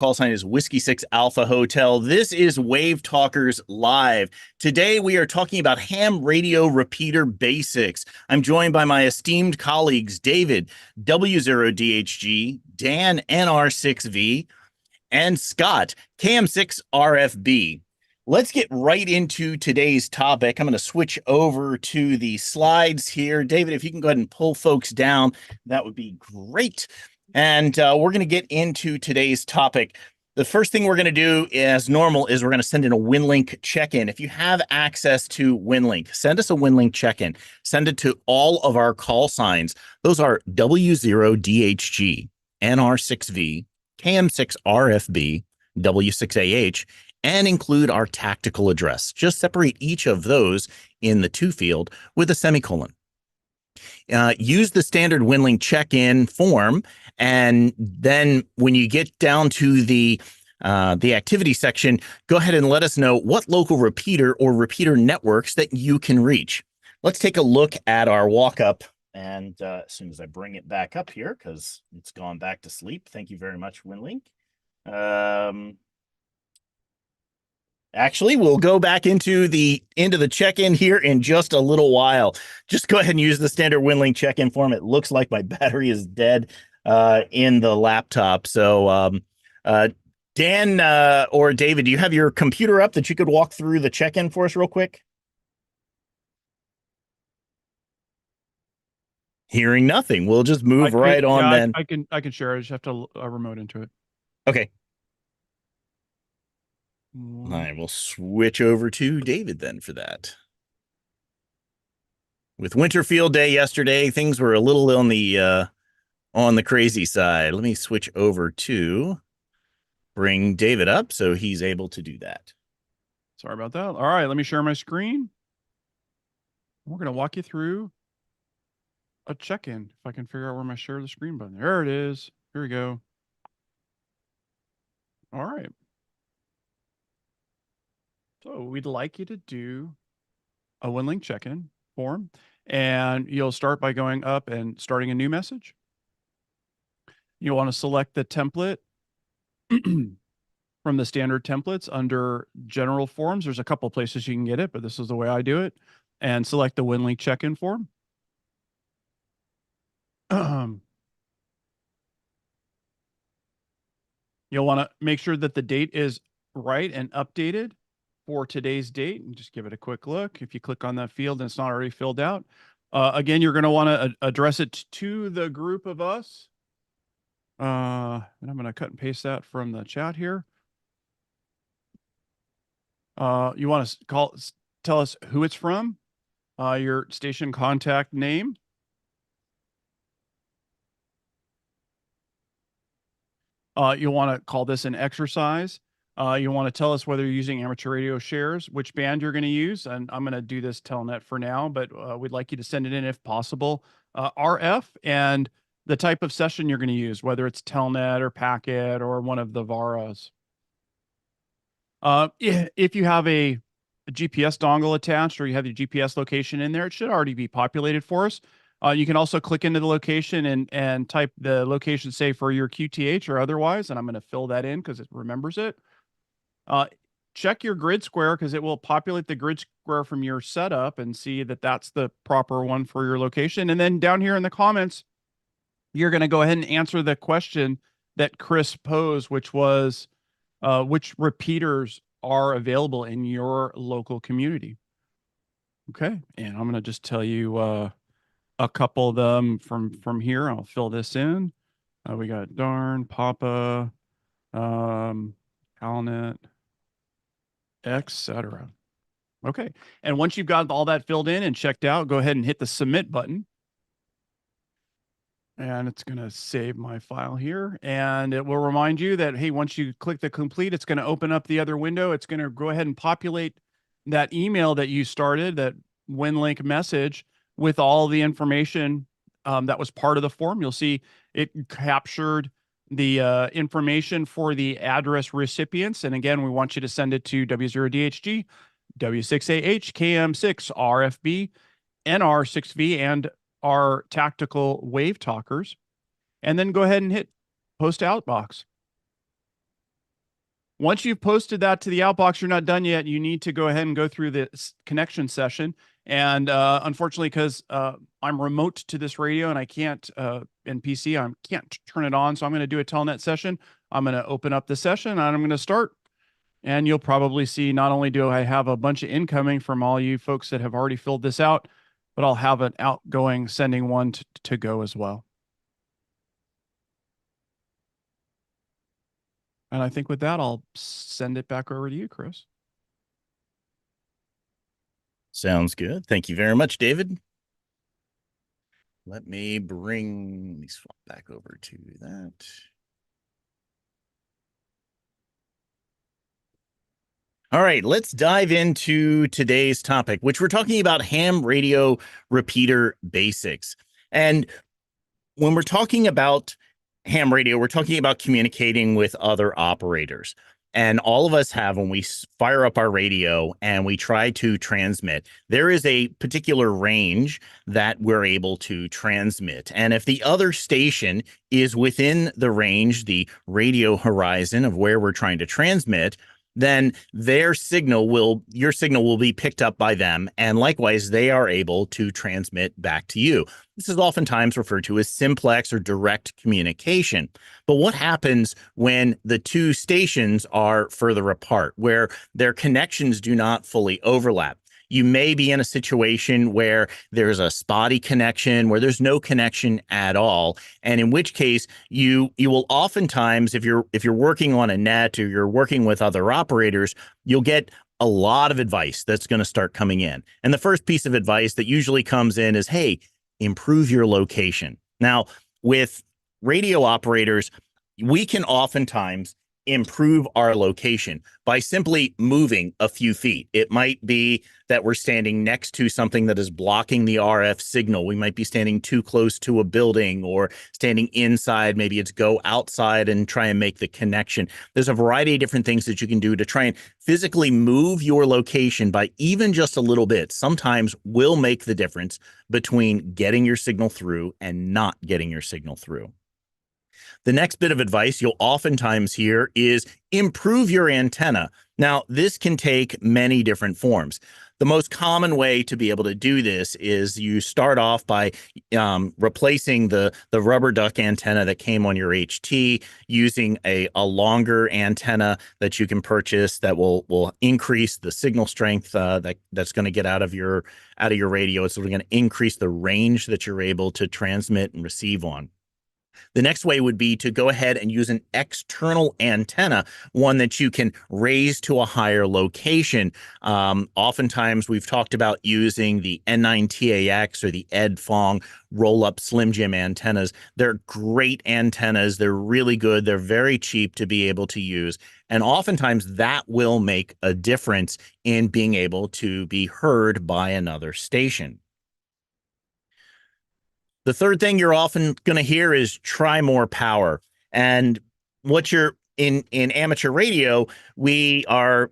Call sign is Whiskey 6 Alpha Hotel. This is WaveTalkers Live. Today we are talking about ham radio repeater basics. I'm joined by my esteemed colleagues, David, W0DHG, Dan, NR6V, and Scott, KM6RFB. Let's get right into today's topic. I'm going to switch over to the slides here. David, if you can go ahead and pull folks down, that would be great. And we're going to get into today's topic. The first thing we're going to do, as normal, is we're going to send in a WinLink check-in. If you have access to WinLink, send us a WinLink check-in. Send it to all of our call signs. Those are W0DHG, NR6V, KM6RFB, W6AH, and include our tactical address. Just separate each of those in the to field with a semicolon. Use the standard WinLink check-in form, and then when you get down to the activity section, go ahead and let us know what local repeater or repeater networks that you can reach. Let's take a look at our walk-up, and as soon as I bring it back up here, because it's gone back to sleep. Thank you very much, WinLink. Actually, we'll go back into the check-in here in just a little while. Just go ahead and use the standard WinLink check-in form. It looks like my battery is dead in the laptop. So Dan or David, do you have your computer up that you could walk through the check-in for us real quick? Hearing nothing. We'll just move right on then. I can share. I just have to remote into it. Okay. I will switch over to David then for that. With Winterfield Day yesterday, things were a little on the crazy side. Let me switch over to bring David up so he's able to do that. Sorry about that. All right, let me share my screen. We're going to walk you through a check-in. If I can figure out where my share the screen button. There it is. Here we go. All right. So we'd like you to do a WinLink check-in form, and you'll start by going up and starting a new message. You want to select the template from the standard templates under general forms. There's a couple places you can get it, but this is the way I do it. And select the WinLink check-in form. You'll want to make sure that the date is right and updated for today's date, and just give it a quick look. If you click on that field and it's not already filled out, again, you're going to want to address it to the group of us. And I'm going to cut and paste that from the chat here. You want to tell us who it's from, your station contact name. You'll want to call this an exercise. You want to tell us whether you're using amateur radio shares, which band you're going to use. And I'm going to do this telnet for now, but we'd like you to send it in if possible. RF and the type of session you're going to use, whether it's telnet or packet or one of the VARAs. If you have a GPS dongle attached or you have your GPS location in there, it should already be populated for us. You can also click into the location and type the location, say, for your QTH or otherwise, and I'm going to fill that in because it remembers it. Check your grid square because it will populate the grid square from your setup and see that that's the proper one for your location. And then down here in the comments, you're going to go ahead and answer the question that Chris posed, which was, which repeaters are available in your local community? Okay, and I'm going to just tell you a couple of them from here. I'll fill this in. We got Darn, Papa, Calnet, etc. Okay, and once you've got all that filled in and checked out, go ahead and hit the submit button. And it's going to save my file here. And it will remind you that, hey, once you click the complete, it's going to open up the other window. It's going to go ahead and populate that email that you started, that WinLink message, with all the information that was part of the form. You'll see it captured the information for the address recipients. And again, we want you to send it to W0DHG, W6AH, KM6RFB, NR6V, and our tactical WaveTalkers. And then go ahead and hit post outbox. Once you've posted that to the outbox, you're not done yet. You need to go ahead and go through the connection session. And unfortunately, because I'm remote to this radio and I can't, in PC, I can't turn it on. So I'm going to do a telnet session. I'm going to open up the session and I'm going to start. And you'll probably see not only do I have a bunch of incoming from all you folks that have already filled this out, but I'll have an outgoing sending one to go as well. And I think with that, I'll send it back over to you, Chris. Sounds good. Thank you very much, David. Let me swap back over to that. All right, let's dive into today's topic, which we're talking about ham radio repeater basics. And when we're talking about ham radio, we're talking about communicating with other operators. And all of us have, when we fire up our radio and we try to transmit, there is a particular range that we're able to transmit. And if the other station is within the range, the radio horizon of where we're trying to transmit, then your signal will be picked up by them. And likewise, they are able to transmit back to you. This is oftentimes referred to as simplex or direct communication. But what happens when the two stations are further apart, where their connections do not fully overlap? You may be in a situation where there's a spotty connection, where there's no connection at all, and in which case you will oftentimes, if you're working on a net or you're working with other operators, you'll get a lot of advice that's going to start coming in. And the first piece of advice that usually comes in is, hey, improve your location. Now, with radio operators, we can oftentimes improve our location by simply moving a few feet. It might be that we're standing next to something that is blocking the RF signal. We might be standing too close to a building or standing inside. Maybe it's go outside and try and make the connection. There's a variety of different things that you can do to try and physically move your location by even just a little bit. Sometimes will make the difference between getting your signal through and not getting your signal through. The next bit of advice you'll oftentimes hear is improve your antenna. Now, this can take many different forms. The most common way to be able to do this is you start off by replacing the rubber duck antenna that came on your HT, using a longer antenna that you can purchase that will increase the signal strength that's going to get out of your radio. It's going to increase the range that you're able to transmit and receive on. The next way would be to go ahead and use an external antenna, one that you can raise to a higher location. Oftentimes, we've talked about using the N9TAX or the EdFong roll-up Slim Jim antennas. They're great antennas. They're really good. They're very cheap to be able to use. And oftentimes, that will make a difference in being able to be heard by another station. The third thing you're often going to hear is try more power. And what you're in amateur radio, we are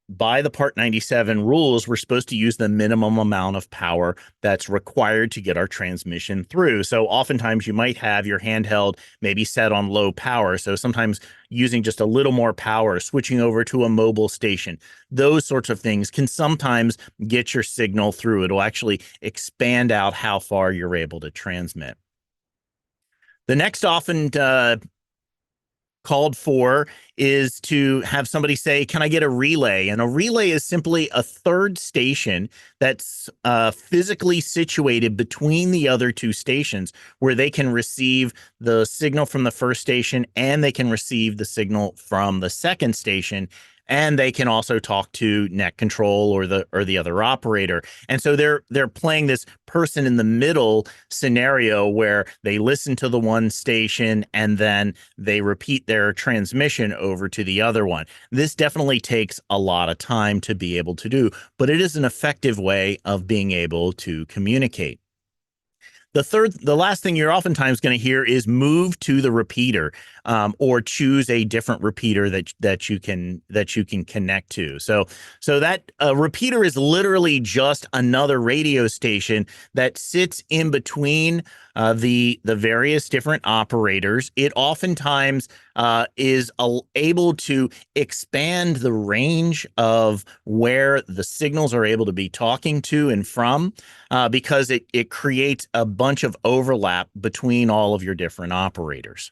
by the Part 97 rules, we're supposed to use the minimum amount of power that's required to get our transmission through. So oftentimes you might have your handheld maybe set on low power. So sometimes using just a little more power, switching over to a mobile station, those sorts of things can sometimes get your signal through. It'll actually expand out how far you're able to transmit. The next often called for is to have somebody say, can I get a relay? And a relay is simply a third station that's physically situated between the other two stations, where they can receive the signal from the first station and they can receive the signal from the second station. And they can also talk to net control or the other operator. And so they're playing this person in the middle scenario where they listen to the one station and then they repeat their transmission over to the other one. This definitely takes a lot of time to be able to do, but it is an effective way of being able to communicate. The last thing you're oftentimes going to hear is move to the repeater. or choose a different repeater that you can connect to. So that repeater is literally just another radio station that sits in between the various different operators. It oftentimes is able to expand the range of where the signals are able to be talking to and from, because it creates a bunch of overlap between all of your different operators.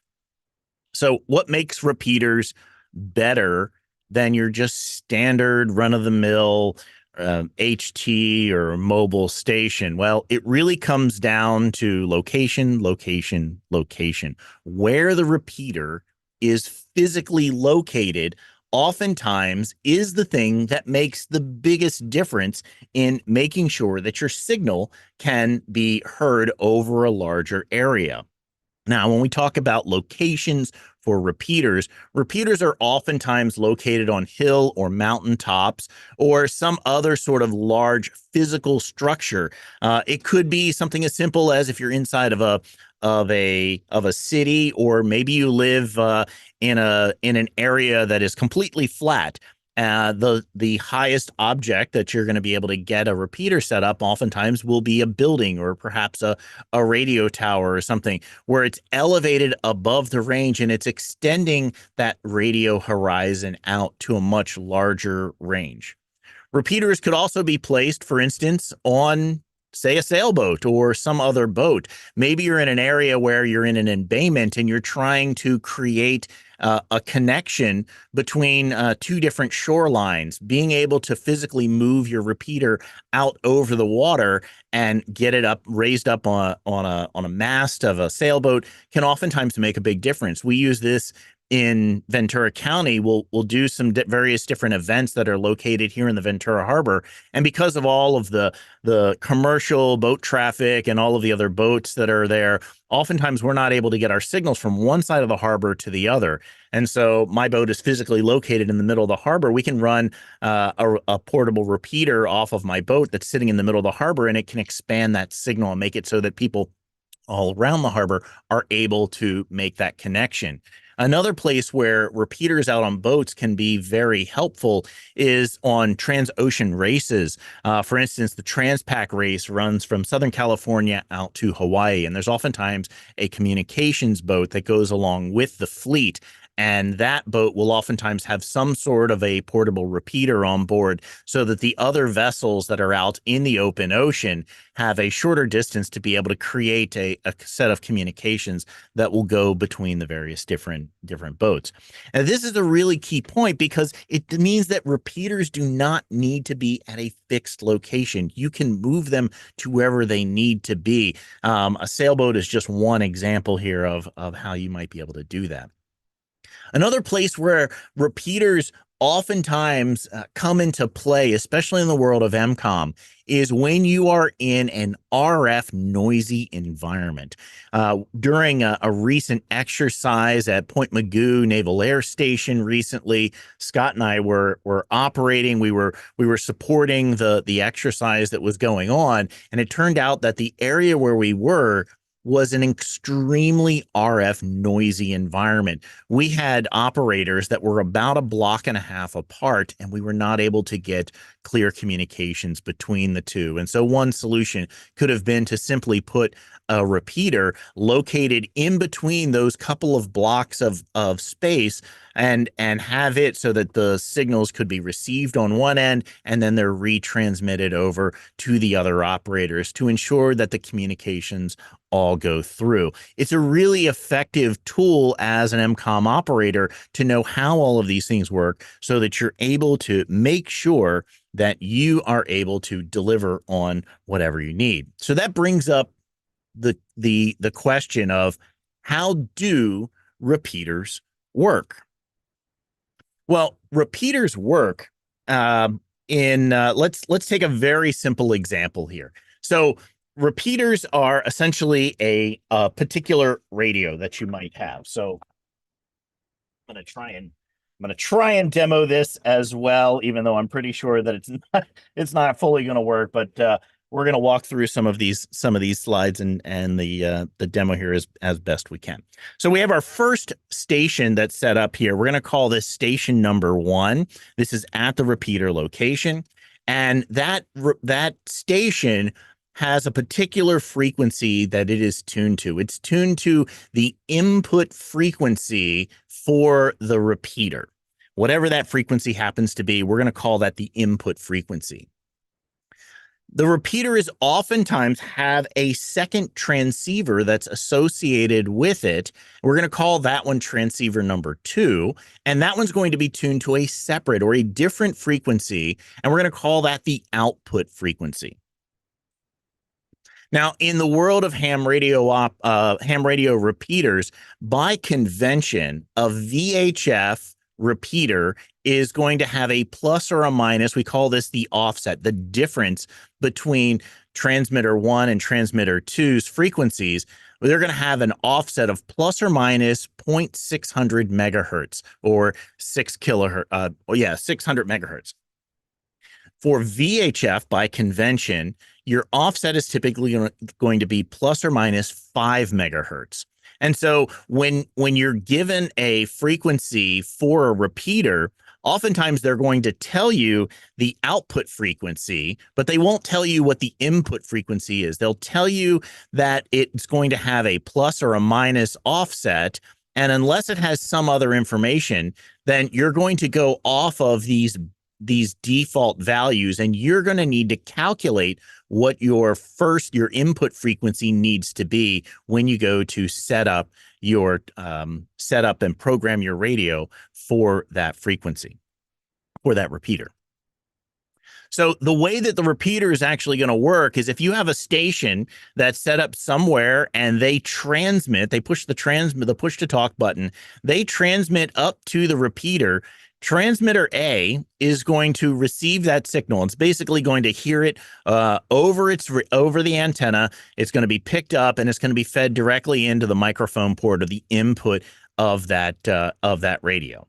So what makes repeaters better than your just standard run-of-the-mill HT or mobile station? Well, it really comes down to location, location, location. Where the repeater is physically located oftentimes is the thing that makes the biggest difference in making sure that your signal can be heard over a larger area. Now, when we talk about locations for repeaters, repeaters are oftentimes located on hill or mountain tops or some other sort of large physical structure. It could be something as simple as if you're inside of a city, or maybe you live in an area that is completely flat. The highest object that you're going to be able to get a repeater set up oftentimes will be a building, or perhaps a radio tower or something, where it's elevated above the range and it's extending that radio horizon out to a much larger range. Repeaters could also be placed, for instance, on, say, a sailboat or some other boat. Maybe you're in an area where you're in an embayment and you're trying to create a connection between two different shorelines. Being able to physically move your repeater out over the water and get it up, raised up on a mast of a sailboat, can oftentimes make a big difference. We use this in Ventura County. We'll do some various different events that are located here in the Ventura Harbor, and because of all of the commercial boat traffic and all of the other boats that are there, oftentimes we're not able to get our signals from one side of the harbor to the other. And so my boat is physically located in the middle of the harbor. We can run a portable repeater off of my boat that's sitting in the middle of the harbor, and it can expand that signal and make it so that people all around the harbor are able to make that connection. Another place where repeaters out on boats can be very helpful is on transocean races. For instance, the Transpac race runs from Southern California out to Hawaii, and there's oftentimes a communications boat that goes along with the fleet. And that boat will oftentimes have some sort of a portable repeater on board, so that the other vessels that are out in the open ocean have a shorter distance to be able to create a set of communications that will go between the various different boats. And this is a really key point, because it means that repeaters do not need to be at a fixed location. You can move them to wherever they need to be. A sailboat is just one example here of how you might be able to do that. Another place where repeaters oftentimes come into play, especially in the world of EMCOM, is when you are in an RF noisy environment. During a recent exercise at Point Mugu Naval Air Station recently, Scott and I were operating. We were supporting the exercise that was going on, and it turned out that the area where we were was an extremely RF noisy environment. We had operators that were about a block and a half apart, and we were not able to get clear communications between the two. And so one solution could have been to simply put a repeater located in between those couple of blocks of space, and have it so that the signals could be received on one end and then they're retransmitted over to the other operators to ensure that the communications all go through. It's a really effective tool as an EMCOM operator to know how all of these things work, so that you're able to make sure that you are able to deliver on whatever you need. So that brings up the question of, how do repeaters work? Well, repeaters work in let's take a very simple example here. So repeaters are essentially a particular radio that you might have. So I'm going to try and demo this as well, even though I'm pretty sure that it's not fully going to work. But we're going to walk through some of these slides and the demo here as best we can. So we have our first station that's set up here. We're going to call this station number 1. This is at the repeater location, and that station has a particular frequency that it is tuned to. It's tuned to the input frequency for the repeater. Whatever that frequency happens to be, we're going to call that the input frequency. The repeater is oftentimes have a second transceiver that's associated with it. We're going to call that one transceiver number 2, and that one's going to be tuned to a separate or a different frequency, and we're going to call that the output frequency. Now, in the world of ham radio repeaters, by convention, a VHF repeater is going to have a plus or a minus. We call this the offset, the difference between transmitter 1 and transmitter 2's frequencies. They're going to have an offset of plus or minus 0.600 megahertz or 6 kilohertz. 600 megahertz. For VHF, by convention, your offset is typically going to be plus or minus 5 megahertz. And so when you're given a frequency for a repeater, oftentimes they're going to tell you the output frequency, but they won't tell you what the input frequency is. They'll tell you that it's going to have a plus or a minus offset, and unless it has some other information, then you're going to go off of these default values, and you're going to need to calculate what your input frequency needs to be when you go to set up and program your radio for that frequency, for that repeater. So the way that the repeater is actually going to work is if you have a station that's set up somewhere and they transmit, they push the push to talk button, they transmit up to the repeater. Transmitter A is going to receive that signal. It's basically going to hear it over the antenna. It's going to be picked up and it's going to be fed directly into the microphone port or the input of that radio.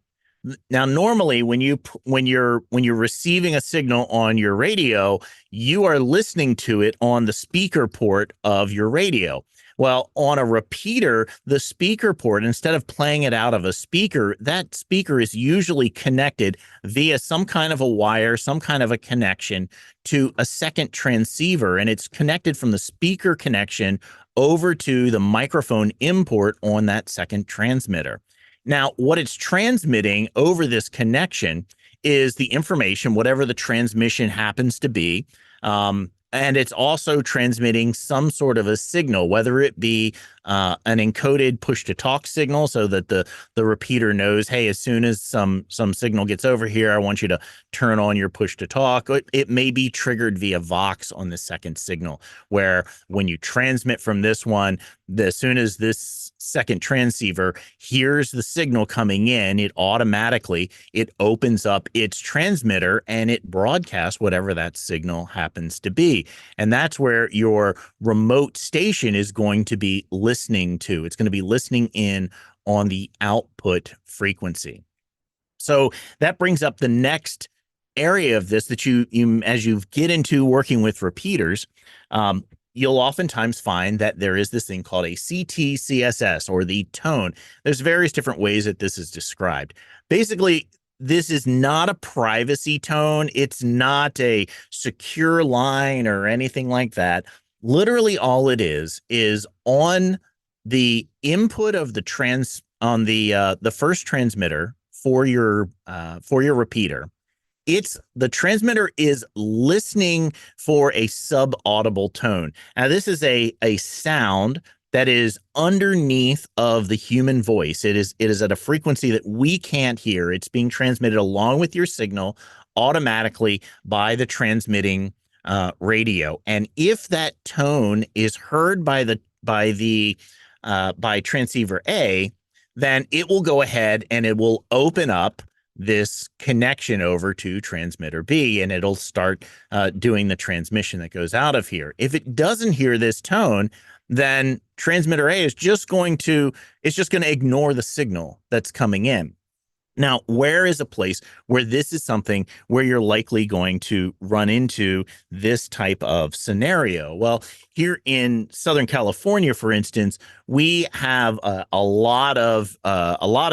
Now, normally when you're receiving a signal on your radio, you are listening to it on the speaker port of your radio. Well, on a repeater, the speaker port, instead of playing it out of a speaker, that speaker is usually connected via some kind of a wire, some kind of a connection to a second transceiver, and it's connected from the speaker connection over to the microphone import on that second transmitter. Now, what it's transmitting over this connection is the information, whatever the transmission happens to be, and it's also transmitting some sort of a signal, whether it be an encoded push-to-talk signal so that the repeater knows, hey, as soon as some signal gets over here, I want you to turn on your push-to-talk. It may be triggered via Vox on the second signal, where when you transmit from this one, as soon as this second transceiver hears the signal coming in, it opens up its transmitter and it broadcasts whatever that signal happens to be. And that's where your remote station is going to be listening to. It's going to be listening in on the output frequency. So that brings up the next area of this that you as you get into working with repeaters, you'll oftentimes find that there is this thing called a CT-CSS, or the tone. There's various different ways that this is described. Basically, this is not a privacy tone. It's not a secure line or anything like that. Literally, all it is on the input of the first transmitter for your repeater. The transmitter is listening for a sub-audible tone. Now, this is a sound that is underneath of the human voice. It is at a frequency that we can't hear. It's being transmitted along with your signal automatically by the transmitting radio. And if that tone is heard by transceiver A, then it will go ahead and it will open up this connection over to transmitter B, and it'll start doing the transmission that goes out of here. If it doesn't hear this tone, then transmitter A is just going to ignore the signal that's coming in. Now, where is a place where this is something where you're likely going to run into this type of scenario? Well, here in Southern California, for instance, we have a lot of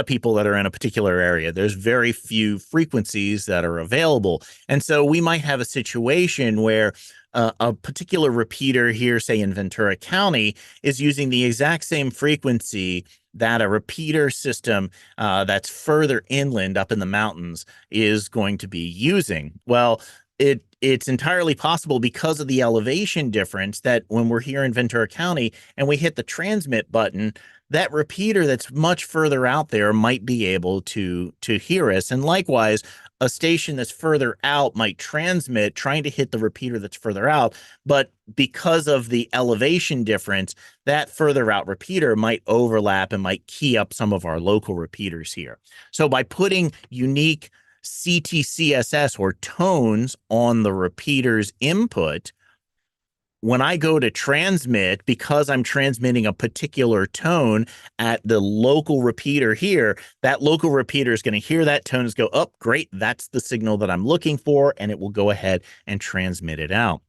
people that are in a particular area. There's very few frequencies that are available, and so we might have a situation where a particular repeater here, say in Ventura County, is using the exact same frequency that a repeater system that's further inland up in the mountains is going to be using. Well, it's entirely possible because of the elevation difference that when we're here in Ventura County and we hit the transmit button, that repeater that's much further out there might be able to hear us. And likewise, a station that's further out might transmit trying to hit the repeater that's further out, but because of the elevation difference, that further out repeater might overlap and might key up some of our local repeaters here. So by putting unique CTCSS or tones on the repeater's input, when I go to transmit, because I'm transmitting a particular tone at the local repeater here, that local repeater is going to hear that tone and go, oh, great, that's the signal that I'm looking for, and it will go ahead and transmit it out.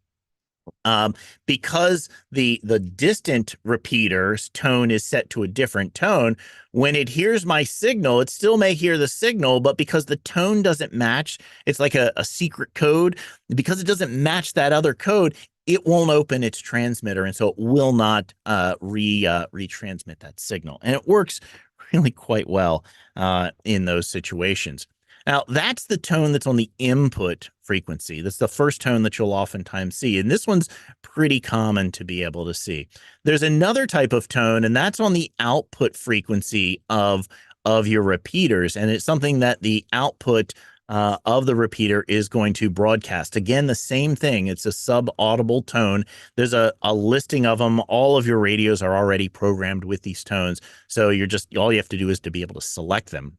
Because the distant repeater's tone is set to a different tone, when it hears my signal, it still may hear the signal, but because the tone doesn't match, it's like a secret code. Because it doesn't match that other code, it won't open its transmitter, and so it will not retransmit that signal. And it works really quite well in those situations. Now, that's the tone that's on the input frequency. That's the first tone that you'll oftentimes see. And this one's pretty common to be able to see. There's another type of tone, and that's on the output frequency of your repeaters. And it's something that the output of the repeater is going to broadcast. Again, the same thing. It's a sub-audible tone. There's a listing of them. All of your radios are already programmed with these tones. So all you have to do is to be able to select them.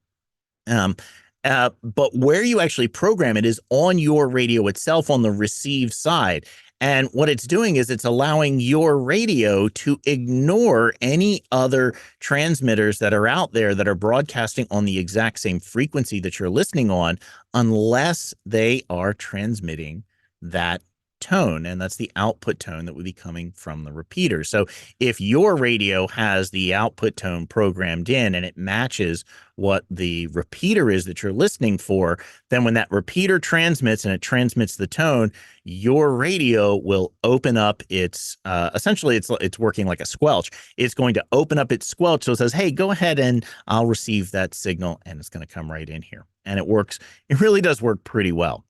But where you actually program it is on your radio itself on the receive side. And what it's doing is it's allowing your radio to ignore any other transmitters that are out there that are broadcasting on the exact same frequency that you're listening on, unless they are transmitting that tone, and that's the output tone that would be coming from the repeater. So if your radio has the output tone programmed in and it matches what the repeater is that you're listening for, then when that repeater transmits and it transmits the tone, your radio will open up its essentially it's working like a squelch. It's going to open up its squelch, so it says, hey, go ahead and I'll receive that signal, and it's going to come right in here. And it works. It really does work pretty well.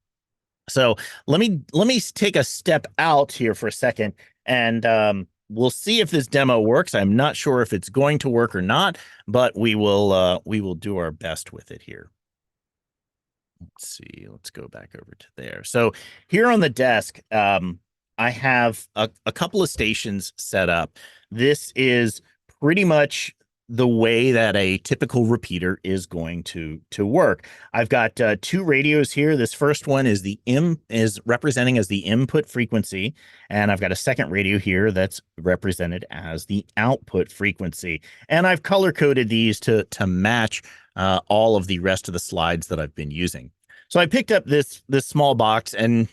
So let me take a step out here for a second, and we'll see if this demo works. I'm not sure if it's going to work or not, but we will do our best with it here. Let's see. Let's go back over to there. So here on the desk, I have a couple of stations set up. This is pretty much the way that a typical repeater is going to work. I've got two radios here. This first one is is representing as the input frequency, and I've got a second radio here that's represented as the output frequency. And I've color coded these to match all of the rest of the slides that I've been using. So I picked up this small box, and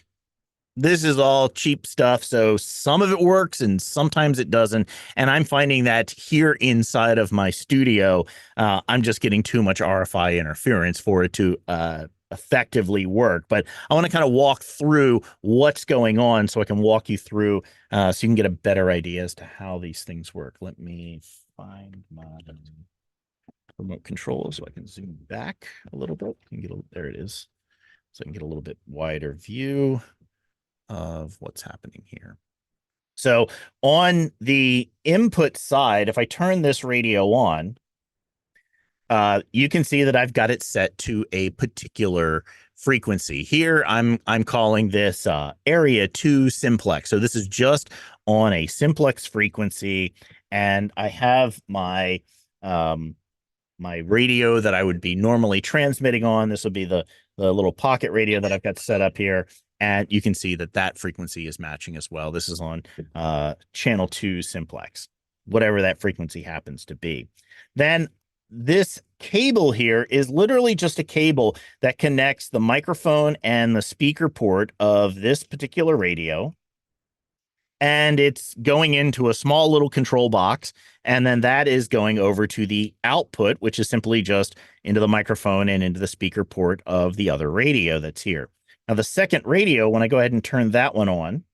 this is all cheap stuff, so some of it works and sometimes it doesn't. And I'm finding that here inside of my studio, I'm just getting too much RFI interference for it to effectively work. But I want to kind of walk through what's going on so I can walk you through so you can get a better idea as to how these things work. Let me find my remote control so I can zoom back a little bit. There it is. So I can get a little bit wider view of what's happening here. So on the input side, if I turn this radio on, you can see that I've got it set to a particular frequency. Here, I'm calling this area 2 simplex. So this is just on a simplex frequency, and I have my my radio that I would be normally transmitting on. This will be the little pocket radio that I've got set up here. And you can see that that frequency is matching as well. This is on channel 2 simplex, whatever that frequency happens to be. Then this cable here is literally just a cable that connects the microphone and the speaker port of this particular radio. And it's going into a small little control box. And then that is going over to the output, which is simply just into the microphone and into the speaker port of the other radio that's here. Now, the second radio, when I go ahead and turn that one on,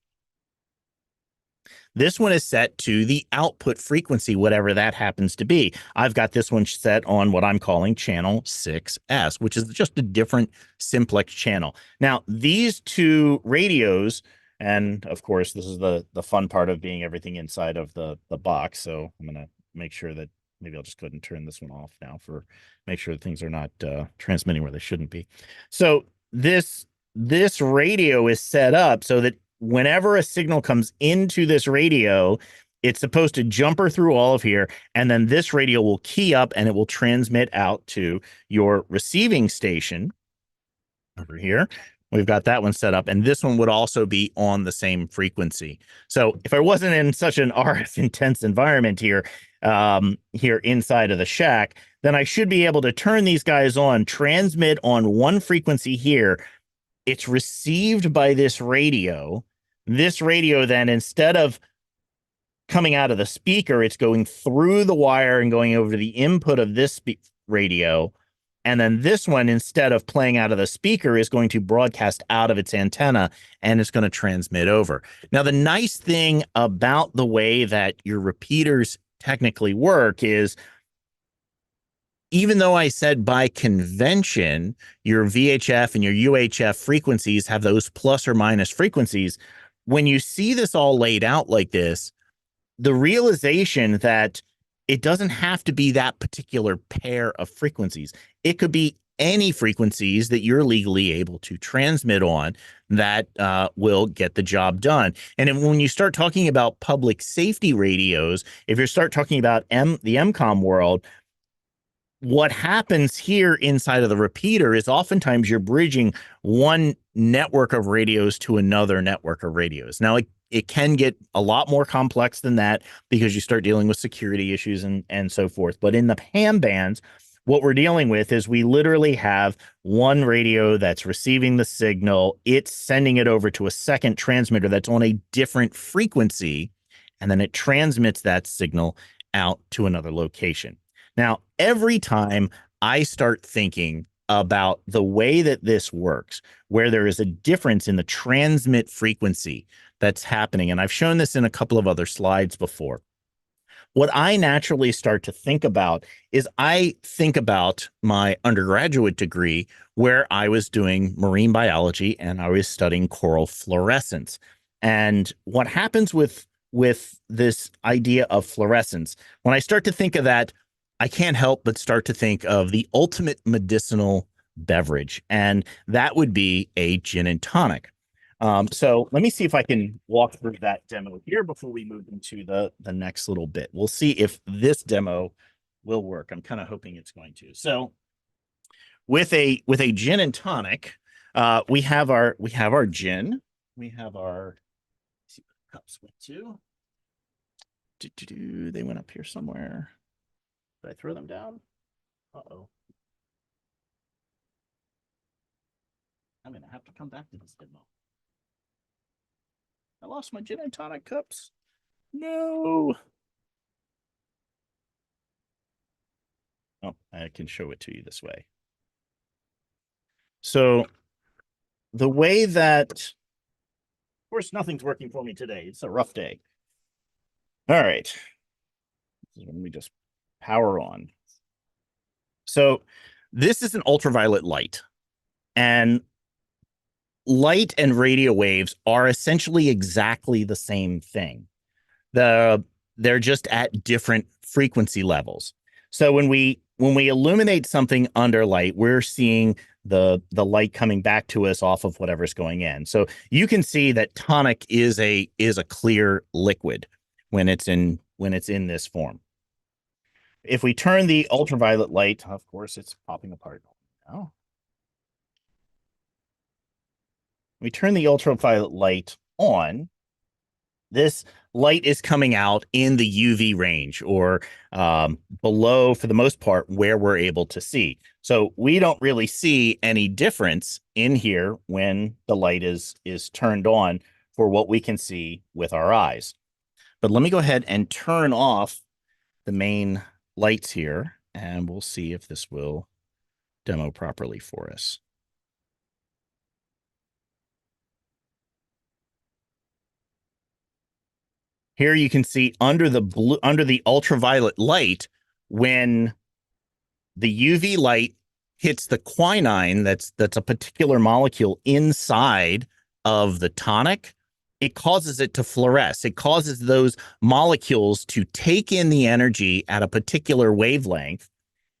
this one is set to the output frequency, whatever that happens to be. I've got this one set on what I'm calling channel 6S, which is just a different simplex channel. Now, these two radios, and of course, this is the fun part of being everything inside of the box. So I'm going to make sure that maybe I'll just go ahead and turn this one off now for make sure that things are not transmitting where they shouldn't be. So this radio is set up so that whenever a signal comes into this radio, it's supposed to jumper through all of here, and then this radio will key up and it will transmit out to your receiving station over here. We've got that one set up, and this one would also be on the same frequency. So if I wasn't in such an RF intense environment here, here inside of the shack, then I should be able to turn these guys on, transmit on one frequency here. It's received by this radio. This radio then, instead of coming out of the speaker, it's going through the wire and going over to the input of this radio. And then this one, instead of playing out of the speaker, is going to broadcast out of its antenna, and it's going to transmit over. Now, the nice thing about the way that your repeaters technically work is, even though I said by convention, your VHF and your UHF frequencies have those plus or minus frequencies, when you see this all laid out like this, the realization that it doesn't have to be that particular pair of frequencies. It could be any frequencies that you're legally able to transmit on that will get the job done. And when you start talking about public safety radios, if you start talking about the MCOM world, what happens here inside of the repeater is oftentimes you're bridging one network of radios to another network of radios. Now, it can get a lot more complex than that because you start dealing with security issues and so forth. But in the ham bands, what we're dealing with is we literally have one radio that's receiving the signal. It's sending it over to a second transmitter that's on a different frequency, and then it transmits that signal out to another location. Now, every time I start thinking about the way that this works, where there is a difference in the transmit frequency that's happening, and I've shown this in a couple of other slides before, what I naturally start to think about is I think about my undergraduate degree where I was doing marine biology and I was studying coral fluorescence. And what happens with this idea of fluorescence, when I start to think of that, I can't help but start to think of the ultimate medicinal beverage, and that would be a gin and tonic. So let me see if I can walk through that demo here before we move into the next little bit. We'll see if this demo will work. I'm kind of hoping it's going to. So with a gin and tonic, we have our gin. We have our, let's see what the cups went to. They went up here somewhere. Did I throw them down? Uh-oh. I'm going to have to come back to this demo. I lost my gin and tonic cups. No. Oh, I can show it to you this way. So the way that, of course, nothing's working for me today. It's a rough day. All right. Let me just power on. So this is an ultraviolet light, and light and radio waves are essentially exactly the same thing. They're just at different frequency levels. So when we illuminate something under light, we're seeing the light coming back to us off of whatever's going in. So you can see that tonic is a clear liquid when it's in this form. If we turn the ultraviolet light, of course, it's popping apart now. We turn the ultraviolet light on. This light is coming out in the UV range, or below, for the most part, where we're able to see. So we don't really see any difference in here when the light is turned on for what we can see with our eyes. But let me go ahead and turn off the main lights here, and we'll see if this will demo properly for us. Here you can see under the ultraviolet light, when the UV light hits the quinine, that's a particular molecule inside of the tonic, it causes it to fluoresce. It causes those molecules to take in the energy at a particular wavelength.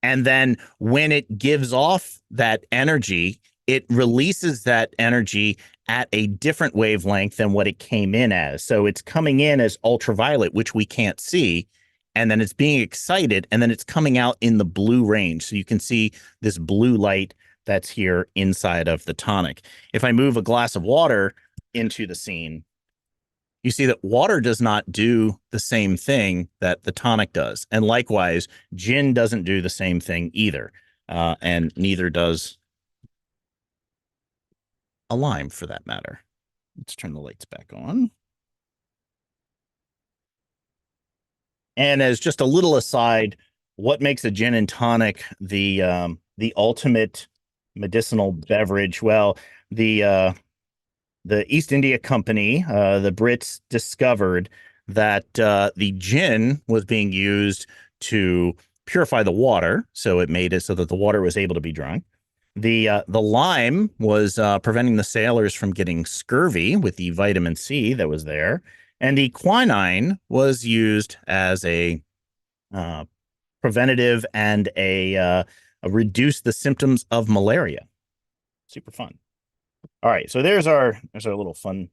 And then when it gives off that energy, it releases that energy at a different wavelength than what it came in as. So it's coming in as ultraviolet, which we can't see, and then it's being excited, and then it's coming out in the blue range. So you can see this blue light that's here inside of the tonic. If I move a glass of water into the scene, you see that water does not do the same thing that the tonic does. And likewise, gin doesn't do the same thing either. And neither does a lime, for that matter. Let's turn the lights back on. And as just a little aside, what makes a gin and tonic the ultimate medicinal beverage? Well, the East India Company, the Brits, discovered that the gin was being used to purify the water, so it made it so that the water was able to be drunk. The lime was preventing the sailors from getting scurvy with the vitamin C that was there, and the quinine was used as a preventative and a reduce the symptoms of malaria. Super fun. All right, so there's our little fun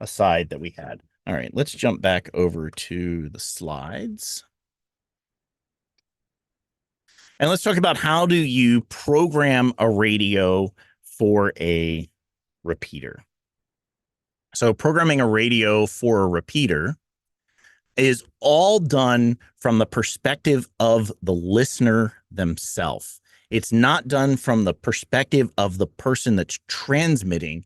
aside that we had. All right, let's jump back over to the slides. And let's talk about how do you program a radio for a repeater. So programming a radio for a repeater is all done from the perspective of the listener themselves. It's not done from the perspective of the person that's transmitting.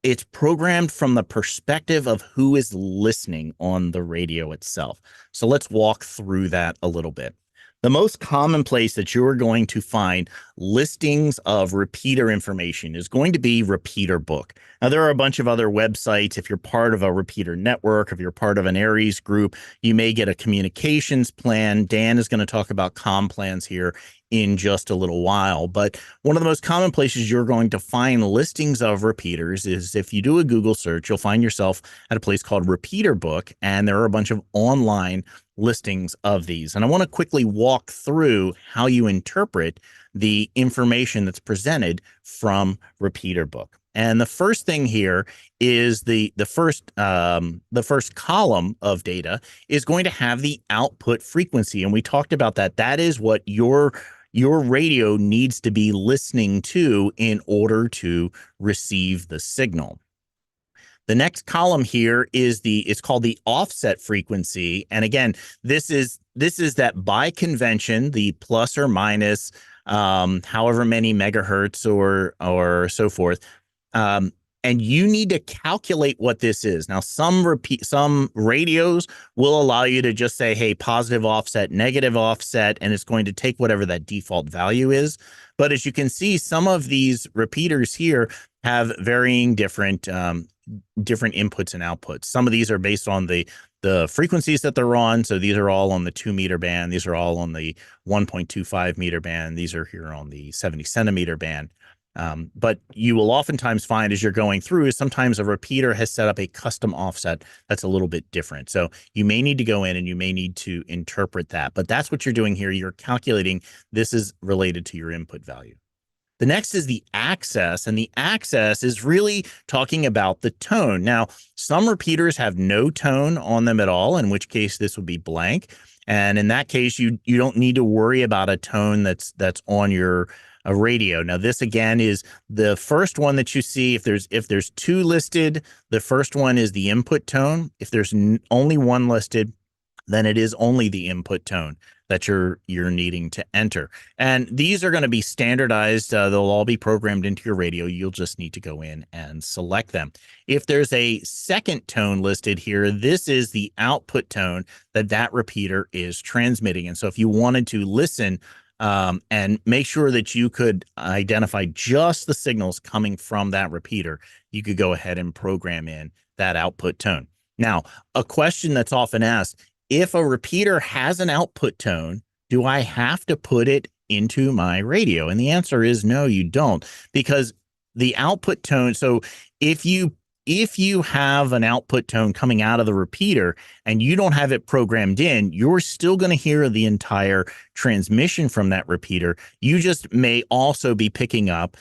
It's programmed from the perspective of who is listening on the radio itself. So let's walk through that a little bit. The most common place that you're going to find listings of repeater information is going to be Repeater Book. Now, there are a bunch of other websites. If you're part of a repeater network, if you're part of an Aries group, you may get a communications plan. Dan is going to talk about comm plans here in just a little while. But one of the most common places you're going to find listings of repeaters is if you do a Google search, you'll find yourself at a place called Repeater Book, and there are a bunch of online listings of these. And I want to quickly walk through how you interpret the information that's presented from Repeater Book. And the first thing here is the first column of data is going to have the output frequency. And we talked about that. That is what your radio needs to be listening to in order to receive the signal. The next column here is it's called the offset frequency. And again, this is that by convention, the plus or minus however many megahertz or so forth. And you need to calculate what this is. Now, some radios will allow you to just say, hey, positive offset, negative offset, and it's going to take whatever that default value is. But as you can see, some of these repeaters here have varying different inputs and outputs. Some of these are based on the frequencies that they're on. So these are all on the 2 meter band. These are all on the 1.25 meter band. These are here on the 70 centimeter band. But you will oftentimes find as you're going through is sometimes a repeater has set up a custom offset that's a little bit different. So you may need to go in and you may need to interpret that. But that's what you're doing here. You're calculating this is related to your input value. The next is the access, and the access is really talking about the tone. Now, some repeaters have no tone on them at all, in which case this would be blank. And in that case, you don't need to worry about a tone that's on your a radio. Now, this again is the first one that you see. If there's two listed, the first one is the input tone. If there's only one listed, then it is only the input tone that you're needing to enter. And these are going to be standardized. They'll all be programmed into your radio. You'll just need to go in and select them. If there's a second tone listed here, this is the output tone that repeater is transmitting. And so if you wanted to listen and make sure that you could identify just the signals coming from that repeater, you could go ahead and program in that output tone. Now, a question that's often asked, if a repeater has an output tone, do I have to put it into my radio? And the answer is no, you don't, because the output tone. So if you have an output tone coming out of the repeater and you don't have it programmed in, you're still going to hear the entire transmission from that repeater. You just may also be picking up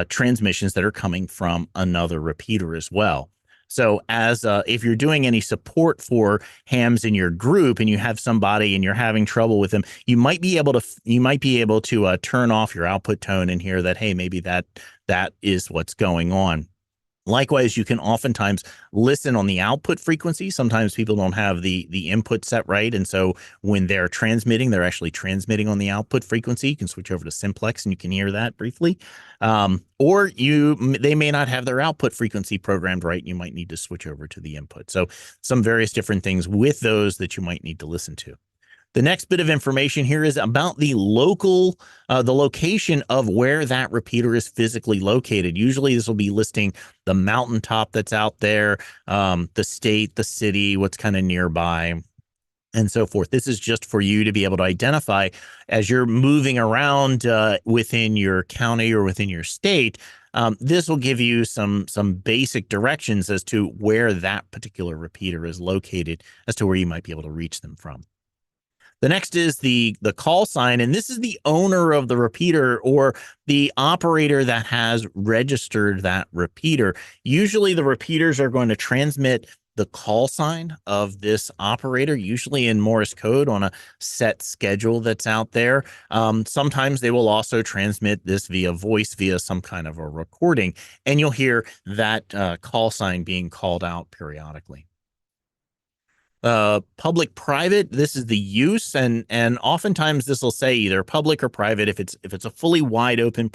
transmissions that are coming from another repeater as well. So as if you're doing any support for hams in your group and you have somebody and you're having trouble with them, you might be able to turn off your output tone and hear that, hey, maybe that is what's going on. Likewise, you can oftentimes listen on the output frequency. Sometimes people don't have the input set right. And so when they're transmitting, they're actually transmitting on the output frequency. You can switch over to simplex and you can hear that briefly. Or they may not have their output frequency programmed right. You might need to switch over to the input. So some various different things with those that you might need to listen to. The next bit of information here is about the location of where that repeater is physically located. Usually this will be listing the mountaintop that's out there, the state, the city, what's kind of nearby, and so forth. This is just for you to be able to identify as you're moving around within your county or within your state. This will give you some basic directions as to where that particular repeater is located, as to where you might be able to reach them from. The next is the call sign, and this is the owner of the repeater or the operator that has registered that repeater. Usually the repeaters are going to transmit the call sign of this operator, usually in Morse code on a set schedule that's out there. Sometimes they will also transmit this via voice, via some kind of a recording, and you'll hear that call sign being called out periodically. Public private, this is the use, and oftentimes this will say either public or private if it's a fully wide open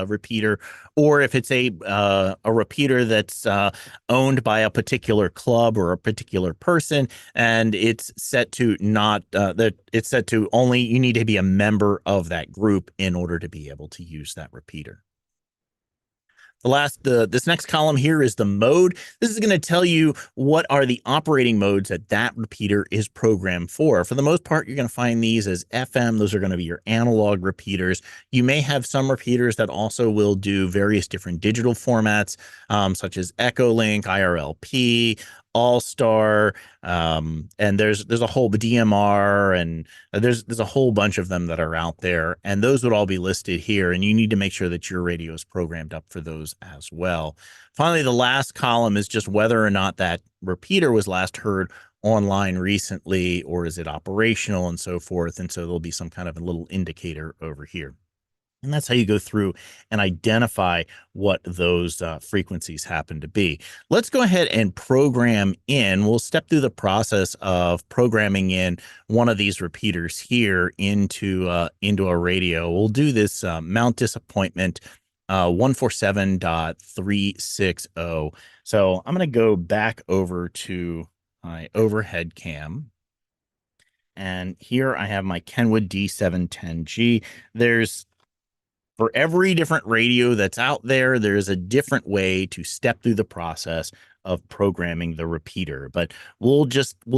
repeater, or if it's a repeater that's owned by a particular club or a particular person, and it's set to not that it's set to only you need to be a member of that group in order to be able to use that repeater. This next column here is the mode. This is going to tell you what are the operating modes that repeater is programmed for. For the most part, you're going to find these as FM. Those are going to be your analog repeaters. You may have some repeaters that also will do various different digital formats, such as Echolink, IRLP, All-Star, and there's a whole DMR, and there's a whole bunch of them that are out there, and those would all be listed here, and you need to make sure that your radio is programmed up for those as well. Finally, the last column is just whether or not that repeater was last heard online recently, or is it operational, and so forth. And so there'll be some kind of a little indicator over here. And that's how you go through and identify what those frequencies happen to be. Let's go ahead and program in. We'll step through the process of programming in one of these repeaters here into a radio. We'll do this Mount Disappointment 147.360. So I'm going to go back over to my overhead cam. And here I have my Kenwood D710G. For every different radio that's out there, there's a different way to step through the process of programming the repeater. But we'll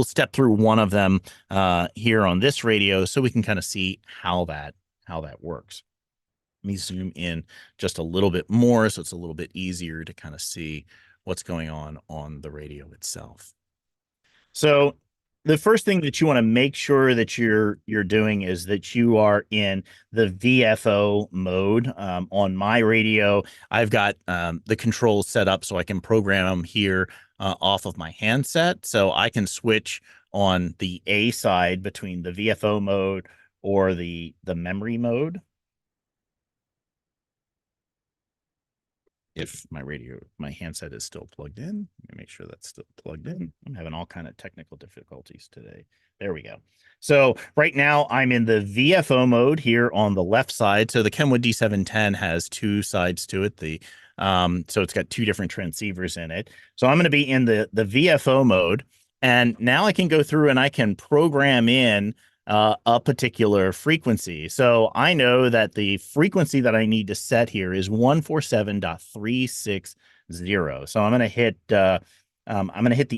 step through one of them here on this radio so we can kind of see how that works. Let me zoom in just a little bit more so it's a little bit easier to kind of see what's going on the radio itself. So the first thing that you want to make sure that you're doing is that you are in the VFO mode. On my radio, I've got the controls set up so I can program them here off of my handset. So I can switch on the A side between the VFO mode or the memory mode. if my handset is still plugged in. Let me make sure that's still plugged in. I'm having all kind of technical difficulties today. There we go. So right now I'm in the VFO mode here on the left side. So the Kenwood D710 has two sides to it. So it's got two different transceivers in it. So I'm going to be in the VFO mode. And now I can go through and I can program in a particular frequency. So I know that the frequency that I need to set here is 147.360. So I'm going to hit the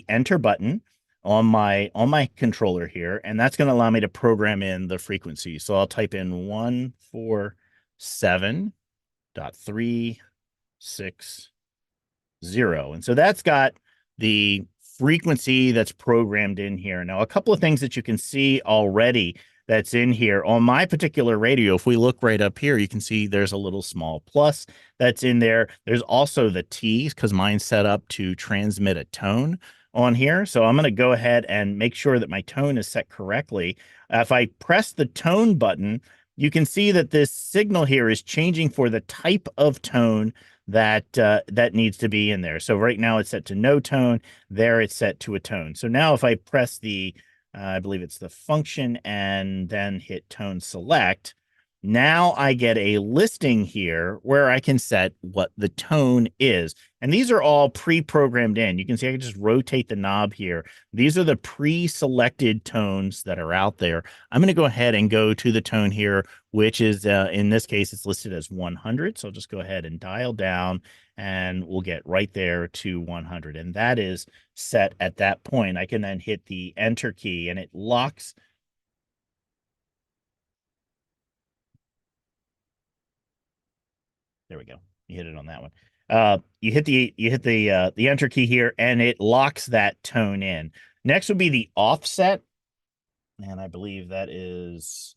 enter button on my controller here, and that's going to allow me to program in the frequency. So I'll type in 147.360. And so that's got the frequency that's programmed in here. Now, a couple of things that you can see already that's in here on my particular radio. If we look right up here, you can see there's a little small plus that's in there. There's also the T, because mine's set up to transmit a tone on here. So I'm going to go ahead and make sure that my tone is set correctly. If I press the tone button, you can see that this signal here is changing for the type of tone that needs to be in there. So right now it's set to no tone. There it's set to a tone. So now if I press I believe it's the function and then hit tone select, now I get a listing here where I can set what the tone is. And these are all pre-programmed in. You can see I can just rotate the knob here. These are the pre-selected tones that are out there. I'm going to go ahead and go to the tone here, which is, in this case, it's listed as 100. So I'll just go ahead and dial down and we'll get right there to 100. And that is set at that point. I can then hit the enter key and it locks. There we go. You hit it on that one. You hit the enter key here, and it locks that tone in. Next would be the offset, and I believe that is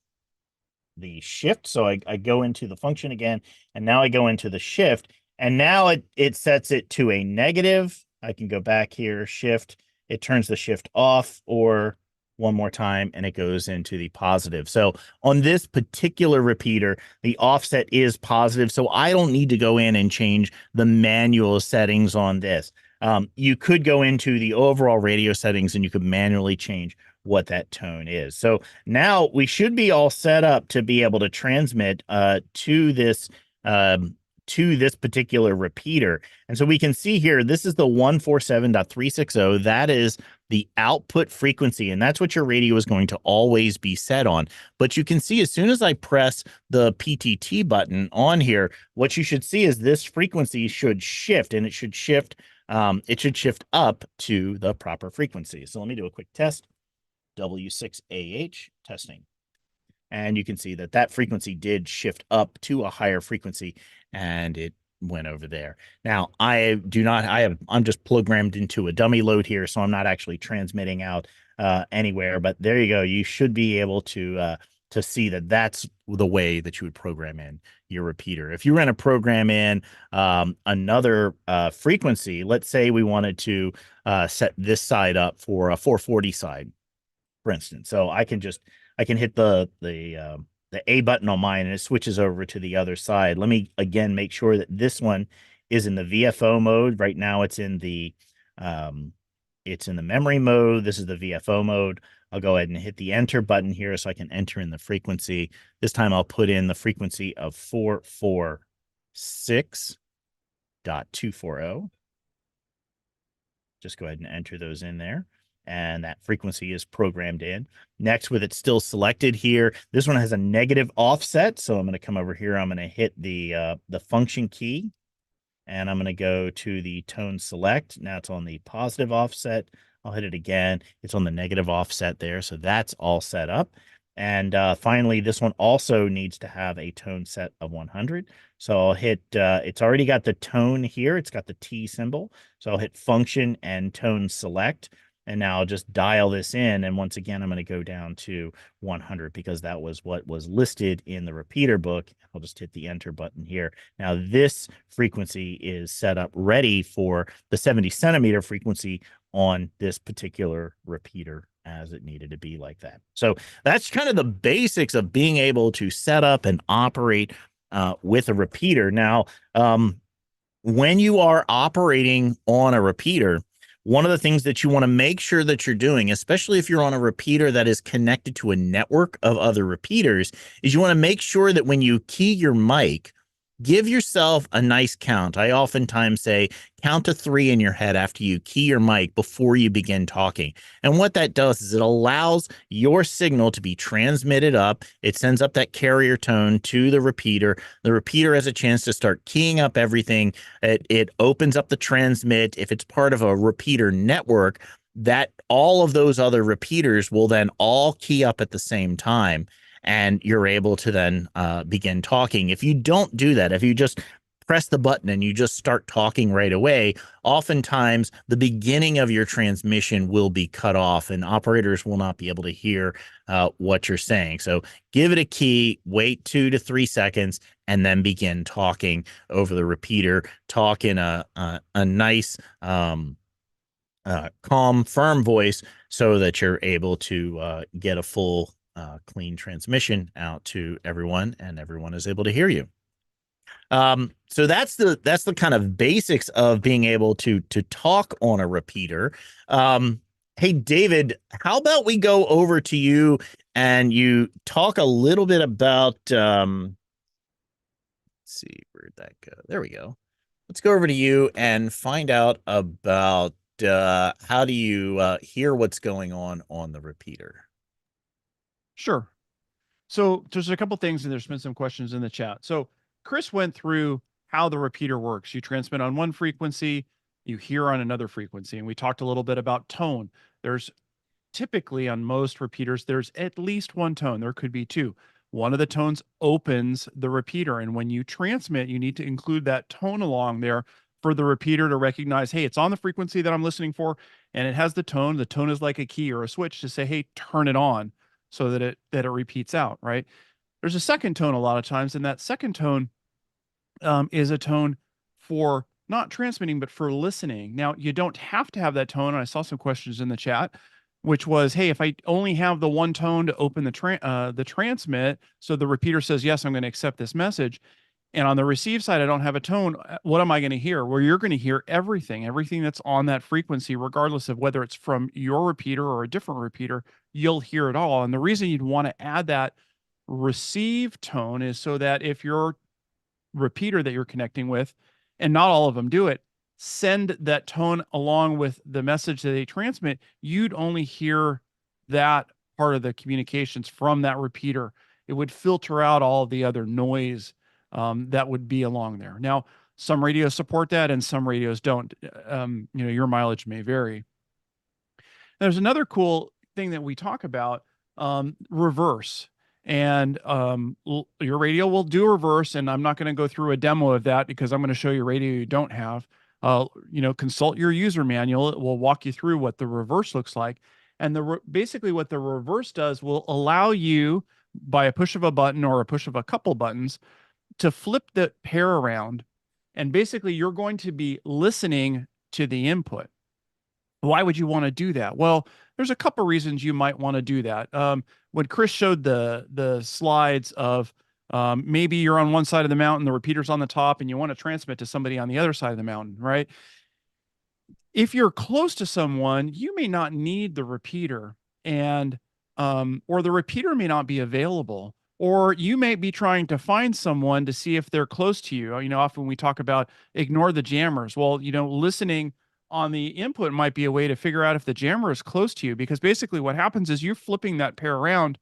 the shift. So I go into the function again, and now I go into the shift, and now it sets it to a negative. I can go back here, shift. It turns the shift off, or one more time, and it goes into the positive. So on this particular repeater, the offset is positive, so I don't need to go in and change the manual settings on this. You could go into the overall radio settings and you could manually change what that tone is. So now we should be all set up to be able to transmit to this particular repeater. And so we can see here, this is the 147.360. That is the output frequency, and that's what your radio is going to always be set on. But you can see as soon as I press the PTT button on here, what you should see is this frequency should shift, and it should shift up to the proper frequency. So let me do a quick test. W6AH testing. And you can see that that frequency did shift up to a higher frequency, and it went over there. Now, I'm just programmed into a dummy load here, so I'm not actually transmitting out anywhere, but there you go. You should be able to see that that's the way that you would program in your repeater. If you were going to program in another frequency, let's say we wanted to set this side up for a 440 side, for instance. So I can hit the A button on mine, and it switches over to the other side. Let me again make sure that this one is in the VFO mode. Right now it's in the memory mode. This is the VFO mode. I'll go ahead and hit the enter button here so I can enter in the frequency. This time I'll put in the frequency of 446.240. Just go ahead and enter those in there, and that frequency is programmed in. Next, with it still selected here, this one has a negative offset, so I'm going to come over here. I'm going to hit the function key, and I'm going to go to the tone select. Now it's on the positive offset. I'll hit it again. It's on the negative offset there, so that's all set up. And finally, this one also needs to have a tone set of 100. So I'll hit, it's already got the tone here. It's got the T symbol. So I'll hit function and tone select. And now I'll just dial this in. And once again, I'm going to go down to 100 because that was what was listed in the repeater book. I'll just hit the enter button here. Now this frequency is set up ready for the 70 centimeter frequency on this particular repeater as it needed to be like that. So that's kind of the basics of being able to set up and operate with a repeater. Now, when you are operating on a repeater, one of the things that you want to make sure that you're doing, especially if you're on a repeater that is connected to a network of other repeaters, is you want to make sure that when you key your mic, give yourself a nice count. I oftentimes say count to 3 in your head after you key your mic before you begin talking. And what that does is it allows your signal to be transmitted up. It sends up that carrier tone to the repeater. The repeater has a chance to start keying up everything. It opens up the transmit. If it's part of a repeater network, that all of those other repeaters will then all key up at the same time, and you're able to then begin talking. If you don't do that, if you just press the button and you just start talking right away, oftentimes the beginning of your transmission will be cut off and operators will not be able to hear what you're saying. So give it a key, wait 2 to 3 seconds, and then begin talking over the repeater. Talk in a nice, calm, firm voice so that you're able to get a full clean transmission out to everyone, and everyone is able to hear you. So that's the kind of basics of being able to talk on a repeater. Hey, David, how about we go over to you and you talk a little bit about, let's see, where'd that go? There we go. Let's go over to you and find out about how do you hear what's going on the repeater? Sure. So there's a couple things, and there's been some questions in the chat. So Chris went through how the repeater works. You transmit on one frequency, you hear on another frequency, and we talked a little bit about tone. There's typically on most repeaters, there's at least one tone. There could be two. One of the tones opens the repeater, and when you transmit, you need to include that tone along there for the repeater to recognize, hey, it's on the frequency that I'm listening for, and it has the tone. The tone is like a key or a switch to say, hey, turn it on, so that it repeats out, right? There's a second tone a lot of times, and that second tone is a tone for not transmitting, but for listening. Now, you don't have to have that tone. And I saw some questions in the chat, which was, hey, if I only have the one tone to open the transmit, so the repeater says, yes, I'm going to accept this message, and on the receive side, I don't have a tone, what am I going to hear? Well, you're going to hear everything that's on that frequency, regardless of whether it's from your repeater or a different repeater, you'll hear it all. And the reason you'd want to add that receive tone is so that if your repeater that you're connecting with, and not all of them do it, send that tone along with the message that they transmit, you'd only hear that part of the communications from that repeater. It would filter out all of the other noise that would be along there. Now, some radios support that and some radios don't. Your mileage may vary. There's another cool thing that we talk about, reverse. And your radio will do reverse, and I'm not going to go through a demo of that because I'm going to show you a radio you don't have. Consult your user manual. It will walk you through what the reverse looks like. And basically what the reverse does will allow you, by a push of a button or a push of a couple buttons, to flip the pair around. And basically you're going to be listening to the input. Why would you want to do that? Well, there's a couple reasons you might want to do that. When Chris showed the slides of maybe you're on one side of the mountain, the repeater's on the top, and you want to transmit to somebody on the other side of the mountain, right? If you're close to someone, you may not need the repeater, and or the repeater may not be available, or you may be trying to find someone to see if they're close to you. Often we talk about ignore the jammers. Well, listening on the input might be a way to figure out if the jammer is close to you, because basically what happens is you're flipping that pair around,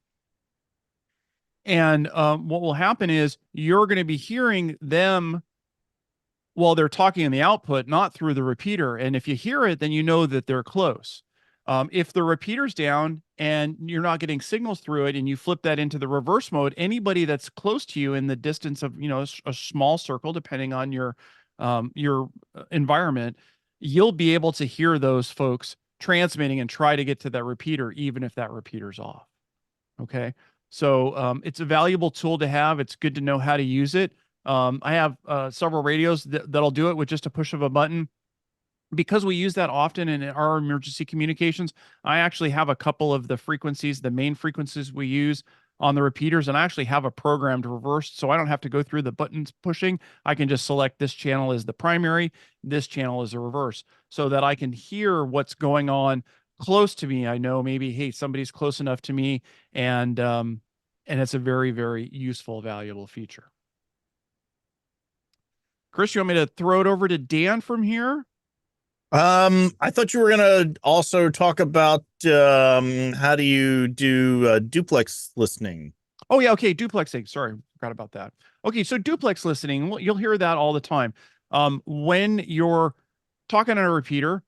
and what will happen is you're going to be hearing them while they're talking in the output, not through the repeater. And if you hear it, then you know that they're close. If the repeater's down and you're not getting signals through it, and you flip that into the reverse mode, anybody that's close to you in the distance of, a small circle, depending on your environment, you'll be able to hear those folks transmitting and try to get to that repeater, even if that repeater's off. Okay. So it's a valuable tool to have. It's good to know how to use it. I have several radios that'll do it with just a push of a button. Because we use that often in our emergency communications, I actually have a couple of the frequencies, the main frequencies we use on the repeaters, and I actually have a program to reverse, so I don't have to go through the buttons pushing. I can just select this channel as the primary, this channel as a reverse, so that I can hear what's going on close to me. I know maybe, hey, somebody's close enough to me, and it's a very, very useful, valuable feature. Chris, you want me to throw it over to Dan from here? I thought you were gonna also talk about how do you do duplex listening. Oh yeah, okay, duplexing. Sorry, forgot about that. Okay, so duplex listening, well, you'll hear that all the time. When you're talking on a repeater,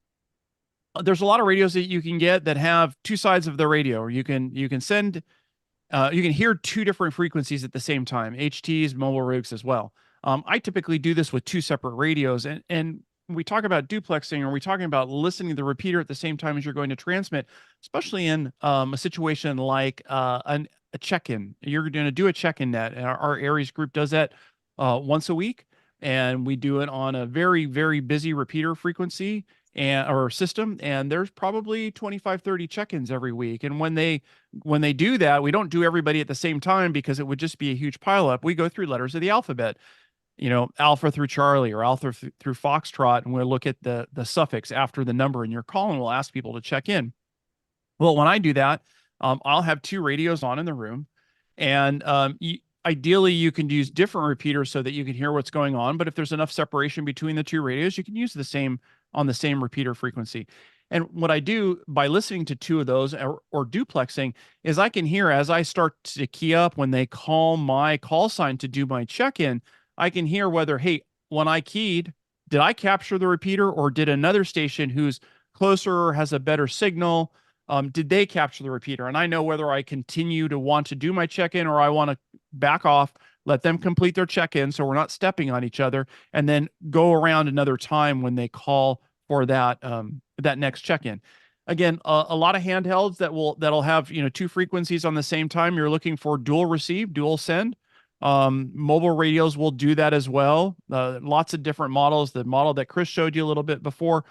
there's a lot of radios that you can get that have two sides of the radio, or you can send you can hear two different frequencies at the same time, HTs, mobile rigs as well. I typically do this with two separate radios, and when we talk about duplexing, or we talking about listening to the repeater at the same time as you're going to transmit, especially in a situation like a check-in. You're going to do a check-in net, and our Aries group does that once a week, and we do it on a very, very busy repeater frequency and or system, and there's probably 25, 30 check-ins every week. And when they do that, we don't do everybody at the same time because it would just be a huge pileup. We go through letters of the alphabet, Alpha through Charlie or Alpha through Foxtrot, and we'll look at the suffix after the number in your call, and we'll ask people to check in. Well, when I do that, I'll have two radios on in the room, and ideally you can use different repeaters so that you can hear what's going on. But if there's enough separation between the two radios, you can use the same repeater frequency. And what I do by listening to two of those, or duplexing, is I can hear as I start to key up when they call my call sign to do my check-in. I can hear whether, hey, when I keyed, did I capture the repeater, or did another station who's closer or has a better signal, did they capture the repeater? And I know whether I continue to want to do my check-in, or I want to back off, let them complete their check-in so we're not stepping on each other, and then go around another time when they call for that next check-in. Again, a lot of handhelds that'll have two frequencies on the same time. You're looking for dual receive, dual send. Mobile radios will do that as well. Lots of different models. The model that Chris showed you a little bit before,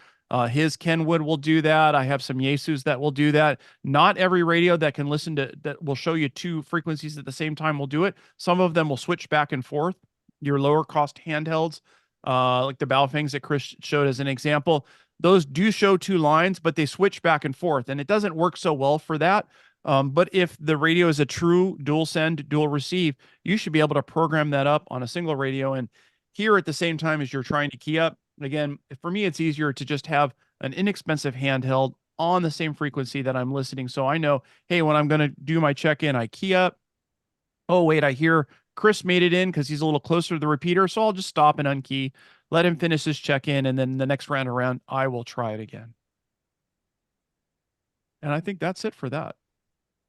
his Kenwood will do that. I have some Yaesus that will do that. Not every radio that can listen to that will show you two frequencies at the same time will do it. Some of them will switch back and forth. Your lower cost handhelds, like the Baofengs that Chris showed as an example, those do show two lines, but they switch back and forth, and it doesn't work so well for that. But if the radio is a true dual send, dual receive, you should be able to program that up on a single radio and hear at the same time as you're trying to key up. Again, for me, it's easier to just have an inexpensive handheld on the same frequency that I'm listening. So I know, hey, when I'm going to do my check-in, I key up. Oh, wait, I hear Chris made it in because he's a little closer to the repeater. So I'll just stop and unkey, let him finish his check-in, and then the next round around, I will try it again. And I think that's it for that.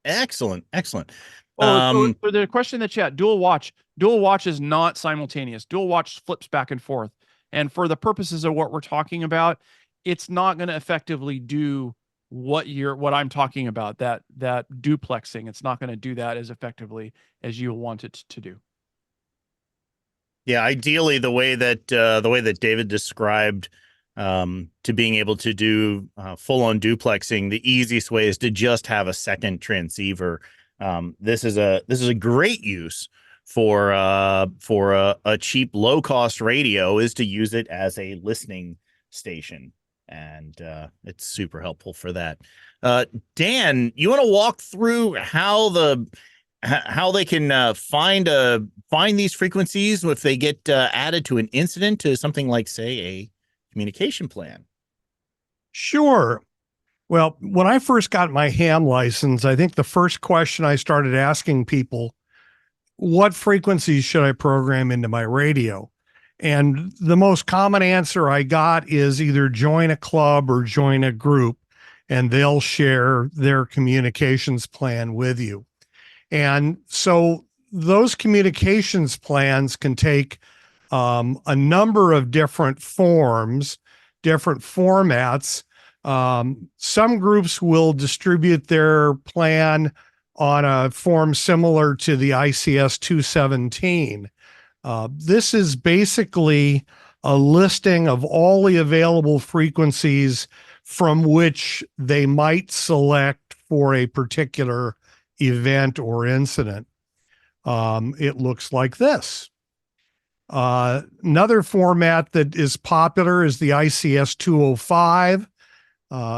Excellent. So for the question in the chat, dual watch is not simultaneous. Dual watch flips back and forth. And for the purposes of what we're talking about, it's not going to effectively do what I'm talking about, that duplexing. It's not going to do that as effectively as you want it to do. Yeah, ideally the way that David described to being able to do full-on duplexing, the easiest way is to just have a second transceiver. This is a great use for a cheap, low-cost radio, is to use it as a listening station, and it's super helpful for that. Dan, you want to walk through how they can find these frequencies if they get added to an incident, to something like, say, a communication plan? Sure. Well, when I first got my ham license, I think the first question I started asking people, what frequencies should I program into my radio? And the most common answer I got is either join a club or join a group, and they'll share their communications plan with you. And so those communications plans can take a number of different forms, different formats. Some groups will distribute their plan on a form similar to the ICS 217. This is basically a listing of all the available frequencies from which they might select for a particular event or incident. It looks like this. Another format that is popular is the ICS 205.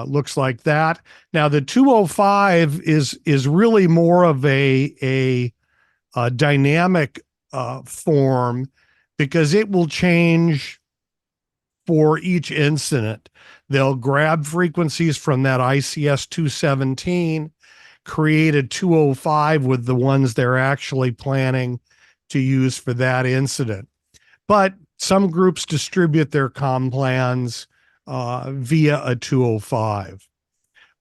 Looks like that. Now the 205 is really more of a dynamic form, because it will change for each incident. They'll grab frequencies from that ICS 217, create a 205 with the ones they're actually planning to use for that incident. But some groups distribute their comm plans via a 205.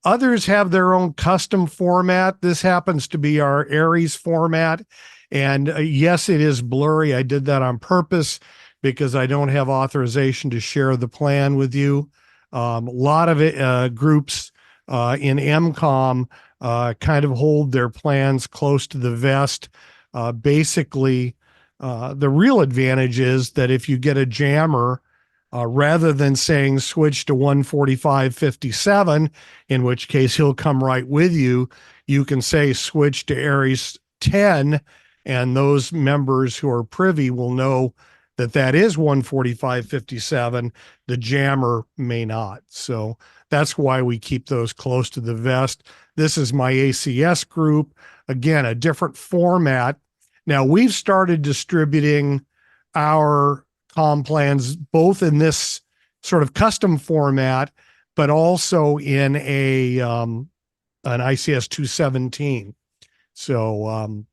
Others have their own custom format. This happens to be our Aries format. And yes, it is blurry. I did that on purpose because I don't have authorization to share the plan with you. A lot of groups in MCOM kind of hold their plans close to the vest. Basically, the real advantage is that if you get a jammer, rather than saying switch to 145.57, in which case he'll come right with you, you can say switch to Aries 10, and those members who are privy will know that that is 145.57. The jammer may not. So that's why we keep those close to the vest. This is my ACS group. Again, a different format. Now we've started distributing our comm plans both in this sort of custom format, but also in an ICS 217. So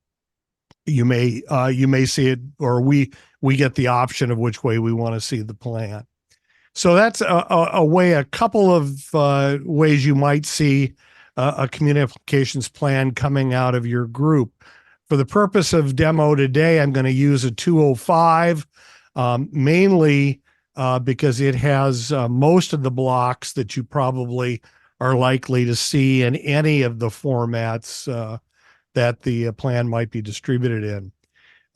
you may see it, or we get the option of which way we want to see the plan. So that's a couple of ways you might see a communications plan coming out of your group. For the purpose of demo today, I'm going to use a 205, mainly because it has most of the blocks that you probably are likely to see in any of the formats that the plan might be distributed in.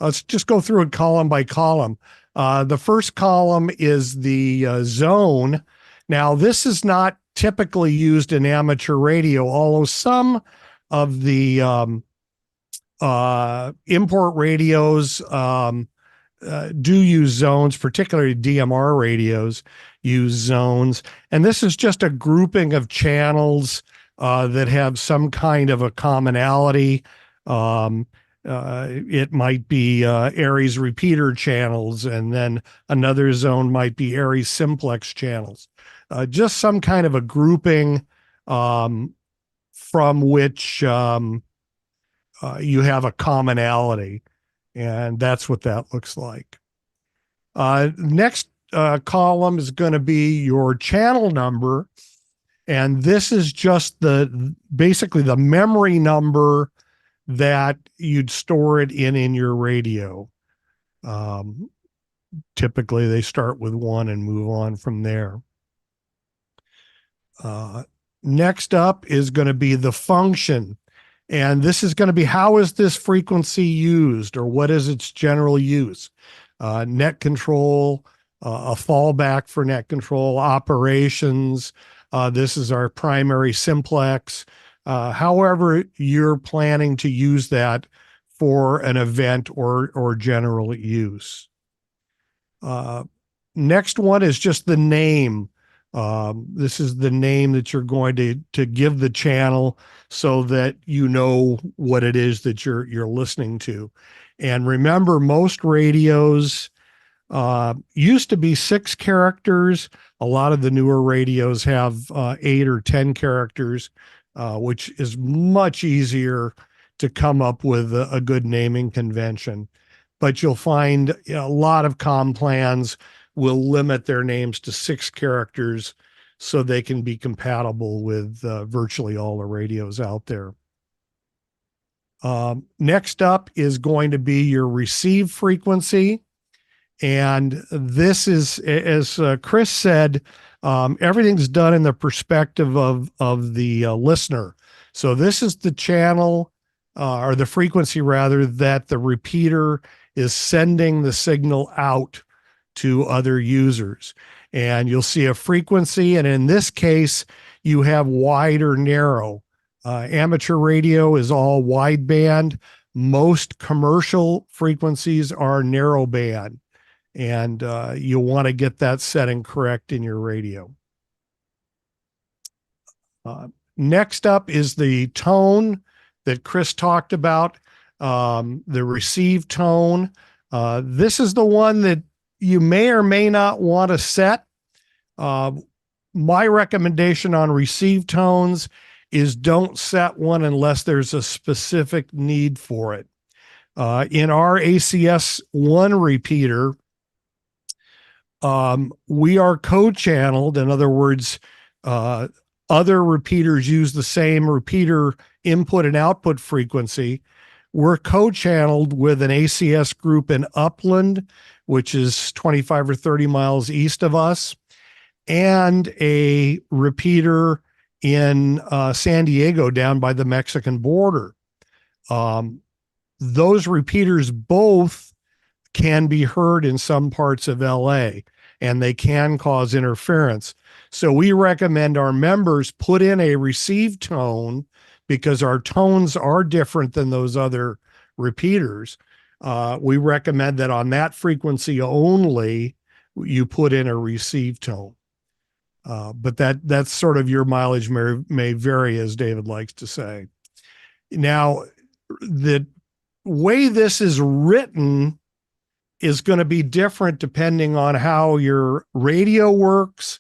Let's just go through it column by column. The first column is the zone. Now, this is not typically used in amateur radio, although some of the import radios do use zones, particularly DMR radios use zones. And this is just a grouping of channels that have some kind of a commonality. It might be Aries repeater channels, and then another zone might be Aries simplex channels. Just some kind of a grouping from which you have a commonality, and that's what that looks like. Next column is going to be your channel number, and this is just basically the memory number that you'd store it in your radio. Typically they start with 1 and move on from there. Next up is going to be the function. And this is going to be, how is this frequency used, or what is its general use? Net control, a fallback for net control, operations. This is our primary simplex. However you're planning to use that for an event or general use. Next one is just the name. This is the name that you're going to give the channel so that you know what it is that you're listening to. And remember, most radios used to be 6 characters. A lot of the newer radios have 8 or 10 characters, which is much easier to come up with a good naming convention. But you'll find a lot of comm plans will limit their names to 6 characters so they can be compatible with virtually all the radios out there. Next up is going to be your receive frequency. And this is, as Chris said, everything's done in the perspective of the listener. So this is the channel, or the frequency rather, that the repeater is sending the signal out to other users. And you'll see a frequency, and in this case, you have wide or narrow. Amateur radio is all wideband. Most commercial frequencies are narrowband, and you'll want to get that setting correct in your radio. Next up is the tone that Chris talked about, the receive tone. This is the one that you may or may not want to set. My recommendation on receive tones is don't set one unless there's a specific need for it. In our ACS1 repeater, we are co-channeled. In other words, other repeaters use the same repeater input and output frequency. We're co-channeled with an ACS group in Upland, which is 25 or 30 miles east of us, and a repeater in San Diego down by the Mexican border. Those repeaters both can be heard in some parts of LA, and they can cause interference. So we recommend our members put in a receive tone, because our tones are different than those other repeaters. We recommend that on that frequency only, you put in a receive tone. But that's sort of your mileage may vary, as David likes to say. Now, the way this is written is going to be different depending on how your radio works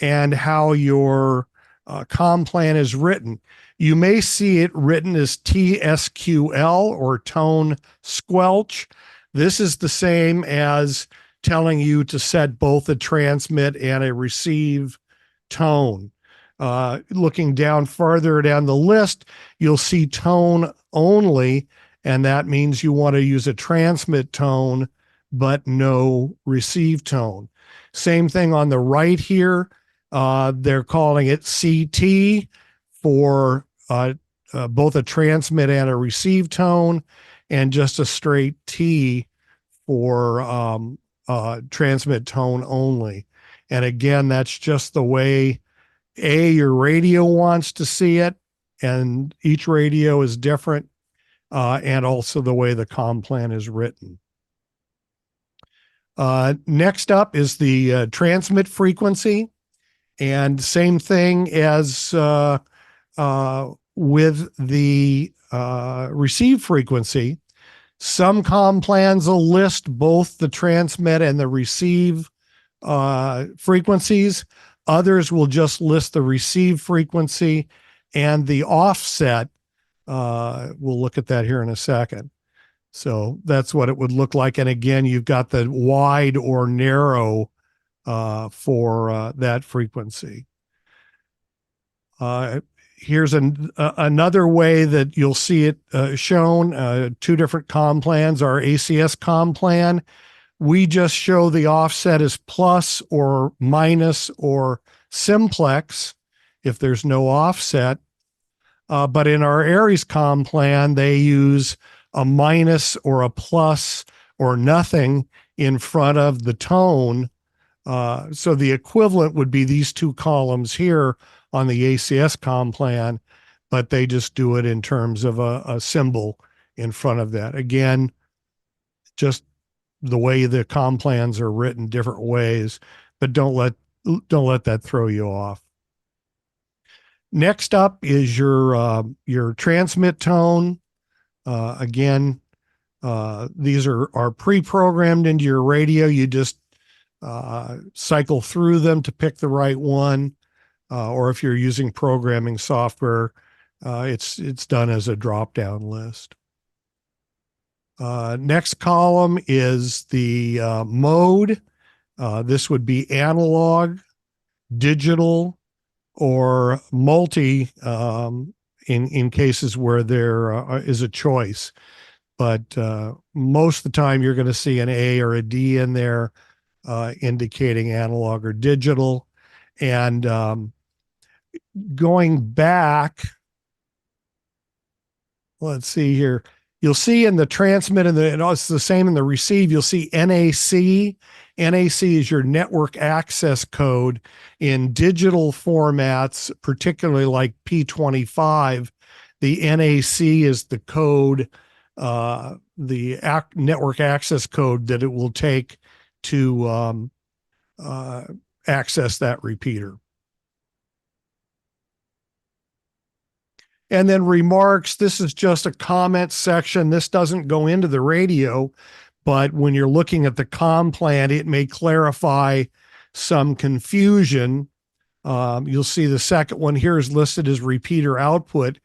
and how your comm plan is written. You may see it written as TSQL, or tone squelch. This is the same as telling you to set both a transmit and a receive tone. Looking down farther down the list, you'll see tone only, and that means you want to use a transmit tone but no receive tone. Same thing on the right here. They're calling it CT for both a transmit and a receive tone, and just a straight T for transmit tone only. And again, that's just the way your radio wants to see it, and each radio is different, and also the way the comm plan is written. Next up is the transmit frequency, and same thing as with the receive frequency. Some comm plans will list both the transmit and the receive frequencies. Others will just list the receive frequency and the offset. We'll look at that here in a second. So that's what it would look like. And again, you've got the wide or narrow for that frequency. Here's another way that you'll see it shown. Two different comm plans. Our ACS comm plan, we just show the offset as plus or minus or simplex if there's no offset. But in our Aries comm plan, they use a minus or a plus or nothing in front of the tone. So the equivalent would be these two columns here on the ACS comm plan, but they just do it in terms of a symbol in front of that. Again, just the way the comm plans are written different ways, but don't let that throw you off. Next up is your transmit tone. Again, these are pre-programmed into your radio. You just cycle through them to pick the right one, or if you're using programming software, it's done as a drop-down list. Next column is the mode. This would be analog, digital, or multi in cases where there is a choice. But most of the time you're going to see an A or a D in there indicating analog or digital. And going back, let's see here. You'll see in the transmit and it's the same in the receive, you'll see NAC NAC is your network access code. In digital formats, particularly like P25, the NAC is the code, network access code that it will take to access that repeater. And then remarks, this is just a comment section. This doesn't go into the radio, but when you're looking at the comm plan, it may clarify some confusion. You'll see the second one here is listed as repeater output.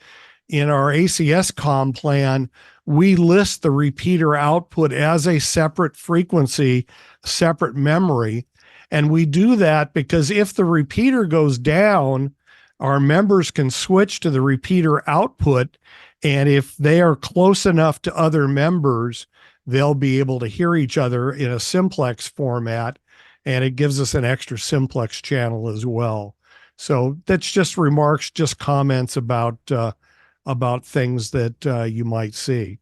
In our ACS comm plan, we list the repeater output as a separate frequency, separate memory. And we do that because if the repeater goes down, our members can switch to the repeater output. And if they are close enough to other members, they'll be able to hear each other in a simplex format. And it gives us an extra simplex channel as well. So that's just remarks, just comments about things that you might see.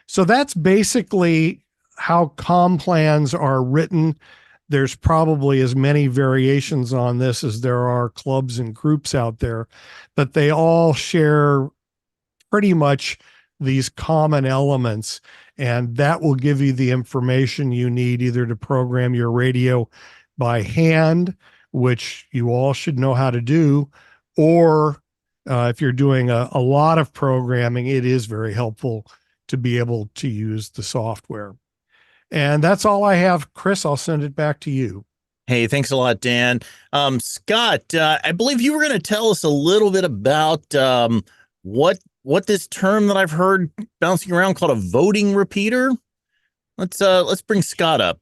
So that's basically how comm plans are written. There's probably as many variations on this as there are clubs and groups out there, but they all share pretty much these common elements, and that will give you the information you need either to program your radio by hand, which you all should know how to do, or if you're doing a lot of programming, it is very helpful to be able to use the software. And that's all I have. Chris, I'll send it back to you. Hey, thanks a lot, Dan. Scott, I believe you were going to tell us a little bit about what this term that I've heard bouncing around called a voting repeater. Let's bring Scott up.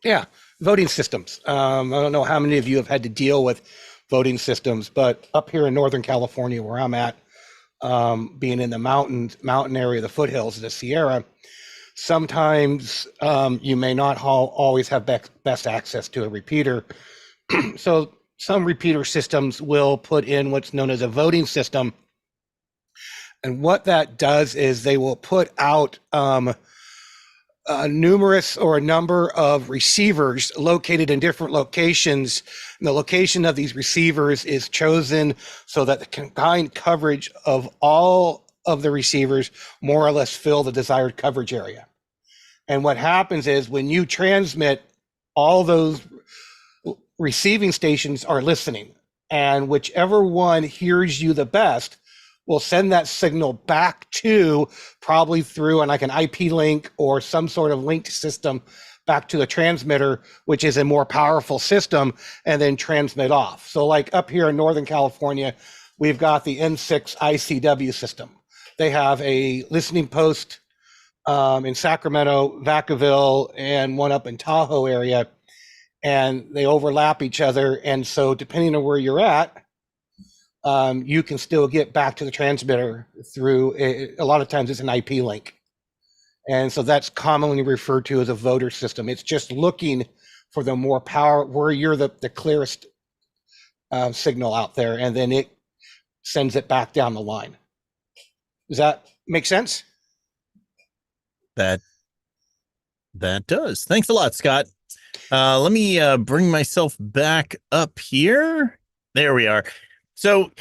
Yeah, voting systems. I don't know how many of you have had to deal with voting systems, but up here in Northern California, where I'm at, being in the mountain area, the foothills of the Sierra, sometimes you may not always have best access to a repeater. So some repeater systems will put in what's known as a voting system. And what that does is they will put out a number of receivers located in different locations. And the location of these receivers is chosen so that the combined coverage of all of the receivers more or less fill the desired coverage area. And what happens is when you transmit, all those receiving stations are listening, and whichever one hears you the best will send that signal back to, probably through like an IP link or some sort of linked system, back to the transmitter, which is a more powerful system, and then transmit off. So like up here in Northern California, we've got the N6 ICW system. They have a listening post in Sacramento, Vacaville, and one up in Tahoe area, and they overlap each other. And so depending on where you're at, you can still get back to the transmitter through, a lot of times it's an IP link. And so that's commonly referred to as a voter system. It's just looking for the more power, where you're the clearest signal out there, and then it sends it back down the line. Does that make sense? That does. Thanks a lot, Scott. Let me bring myself back up here. There we are. So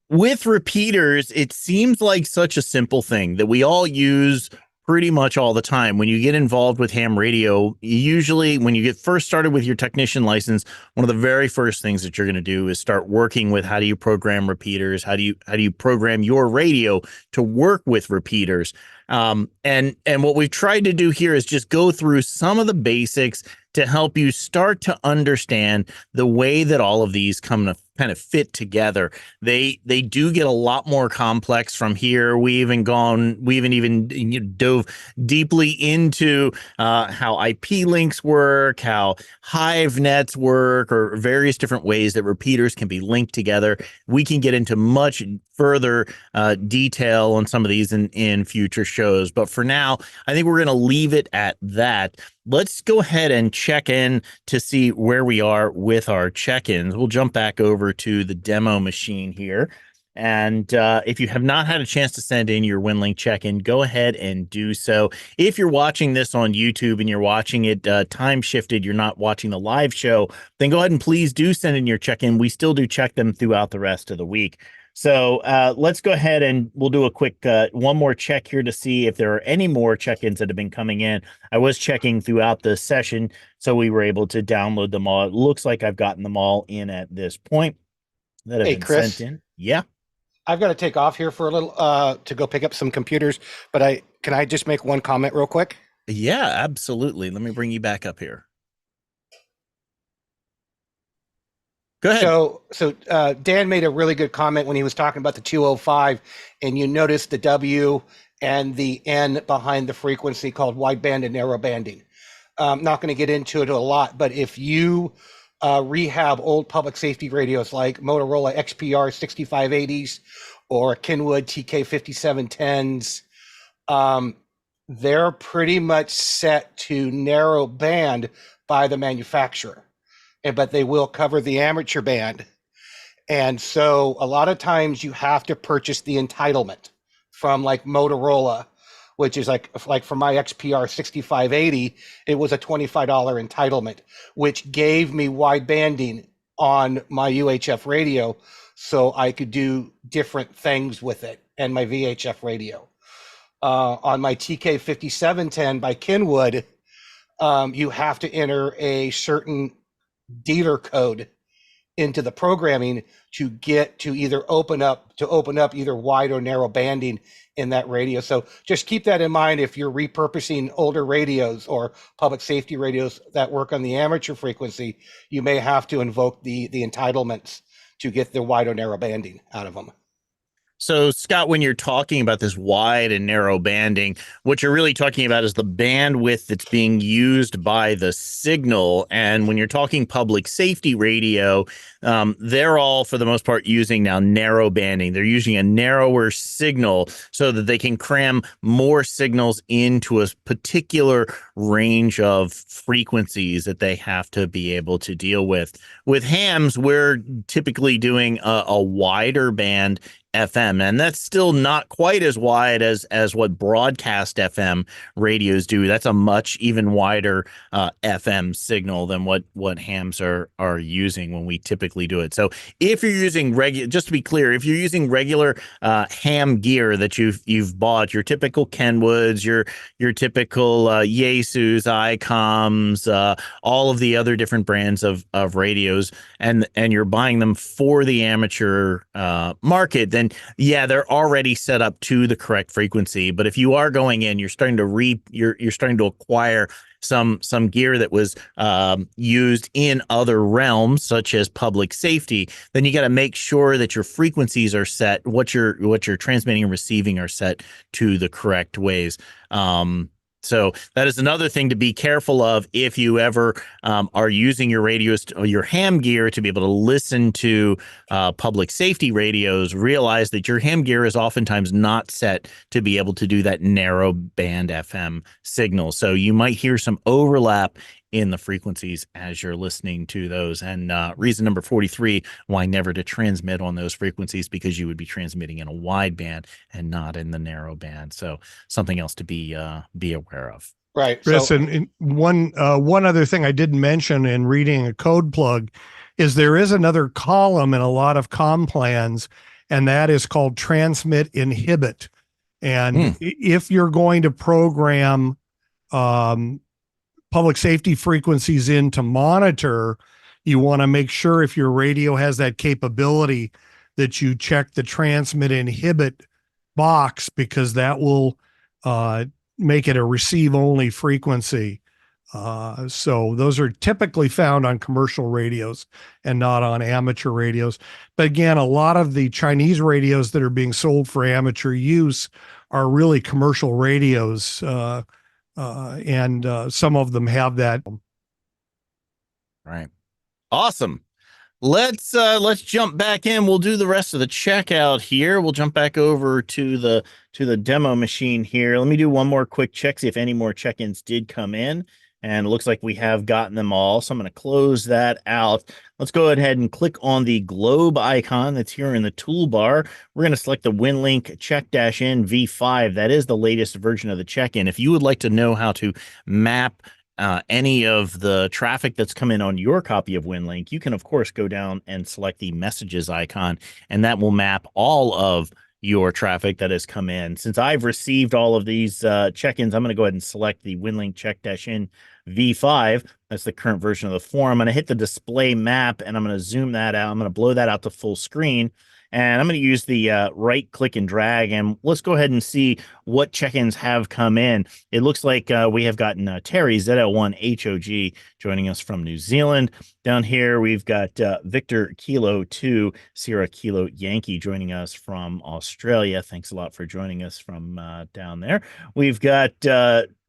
with repeaters, it seems like such a simple thing that we all use pretty much all the time. When you get involved with ham radio, usually when you get first started with your technician license, one of the very first things that you're going to do is start working with how do you program repeaters? How do you program your radio to work with repeaters? And what we've tried to do here is just go through some of the basics to help you start to understand the way that all of these come to kind of fit together. They do get a lot more complex from here. We even dove deeply into how IP links work, how hive nets work, or various different ways that repeaters can be linked together. We can get into much further detail on some of these in future shows. But for now, I think we're going to leave it at that. Let's go ahead and check in to see where we are with our check-ins. We'll jump back over to the demo machine here. And if you have not had a chance to send in your WinLink check-in, go ahead and do so. If you're watching this on YouTube and you're watching it time shifted, you're not watching the live show, then go ahead and please do send in your check-in. We still do check them throughout the rest of the week. So let's go ahead and we'll do a quick one more check here to see if there are any more check-ins that have been coming in. I was checking throughout the session, so we were able to download them all. It looks like I've gotten them all in at this point that have Hey, been Chris. sent in. Yeah. I've got to take off here for a little to go pick up some computers, but can I just make one comment real quick? Yeah, absolutely. Let me bring you back up here. Go ahead. So Dan made a really good comment when he was talking about the 205, and you notice the W and the N behind the frequency called wideband and narrow banding. I'm not going to get into it a lot, but if you rehab old public safety radios like Motorola XPR 6580s or Kenwood TK5710s, they're pretty much set to narrow band by the manufacturer, but they will cover the amateur band. And so a lot of times you have to purchase the entitlement from like Motorola, which is like for my XPR 6580, it was a $25 entitlement, which gave me wide banding on my UHF radio so I could do different things with it and my VHF radio. On my TK5710 by Kenwood, you have to enter a certain dealer code into the programming to get to either open up either wide or narrow banding in that radio. So just keep that in mind if you're repurposing older radios or public safety radios that work on the amateur frequency. You may have to invoke the entitlements to get the wide or narrow banding out of them. So, Scott, when you're talking about this wide and narrow banding, what you're really talking about is the bandwidth that's being used by the signal. And when you're talking public safety radio, they're all, for the most part, using now narrow banding. They're using a narrower signal so that they can cram more signals into a particular range of frequencies that they have to be able to deal with. With hams, we're typically doing a wider band FM, and that's still not quite as wide as what broadcast FM radios do. That's a much even wider FM signal than what hams are using when we typically do it. So if you're using just to be clear, if you're using regular ham gear that you've bought, your typical Kenwoods, your typical Yaesus, ICOMs, all of the other different brands of radios, and you're buying them for the amateur market, then yeah, they're already set up to the correct frequency. But if you are going in, you're starting to you're starting to acquire some gear that was used in other realms, such as public safety, then you got to make sure that your frequencies are set, what you're transmitting and receiving are set to the correct ways. So that is another thing to be careful of if you ever are using your radios or your ham gear to be able to listen to public safety radios. Realize that your ham gear is oftentimes not set to be able to do that narrow band FM signal. So you might hear some overlap in the frequencies as you're listening to those. And reason number 43, why never to transmit on those frequencies, because you would be transmitting in a wide band and not in the narrow band. So something else to be aware of. Right. Chris, and one other thing I didn't mention in reading a code plug is there is another column in a lot of comm plans, and that is called transmit inhibit. And if you're going to program public safety frequencies in to monitor, you want to make sure if your radio has that capability that you check the transmit inhibit box, because that will make it a receive only frequency. So those are typically found on commercial radios and not on amateur radios. But again, a lot of the Chinese radios that are being sold for amateur use are really commercial radios. And some of them have that. Right. Awesome. Let's jump back in. We'll do the rest of the checkout here. We'll jump back over to the demo machine here. Let me do one more quick check, see if any more check-ins did come in. and it looks like we have gotten them all. So I'm going to close that out. Let's go ahead and click on the globe icon that's here in the toolbar. We're going to select the WinLink Check-In V5. That is the latest version of the check-in. If you would like to know how to map any of the traffic that's come in on your copy of WinLink, you can, of course, go down and select the messages icon, and that will map all of your traffic that has come in. Since I've received all of these check-ins, I'm going to go ahead and select the WinLink Check-In V5. That's the current version of the form. I'm going to hit the display map, and I'm going to zoom that out. I'm going to blow that out to full screen, and I'm going to use the right click and drag, and let's go ahead and see what check-ins have come in. It looks like we have gotten Terry ZL1HOG joining us from New Zealand. Down here, we've got Victor Kilo 2 Sierra Kilo Yankee joining us from Australia. Thanks a lot for joining us from down there. We've got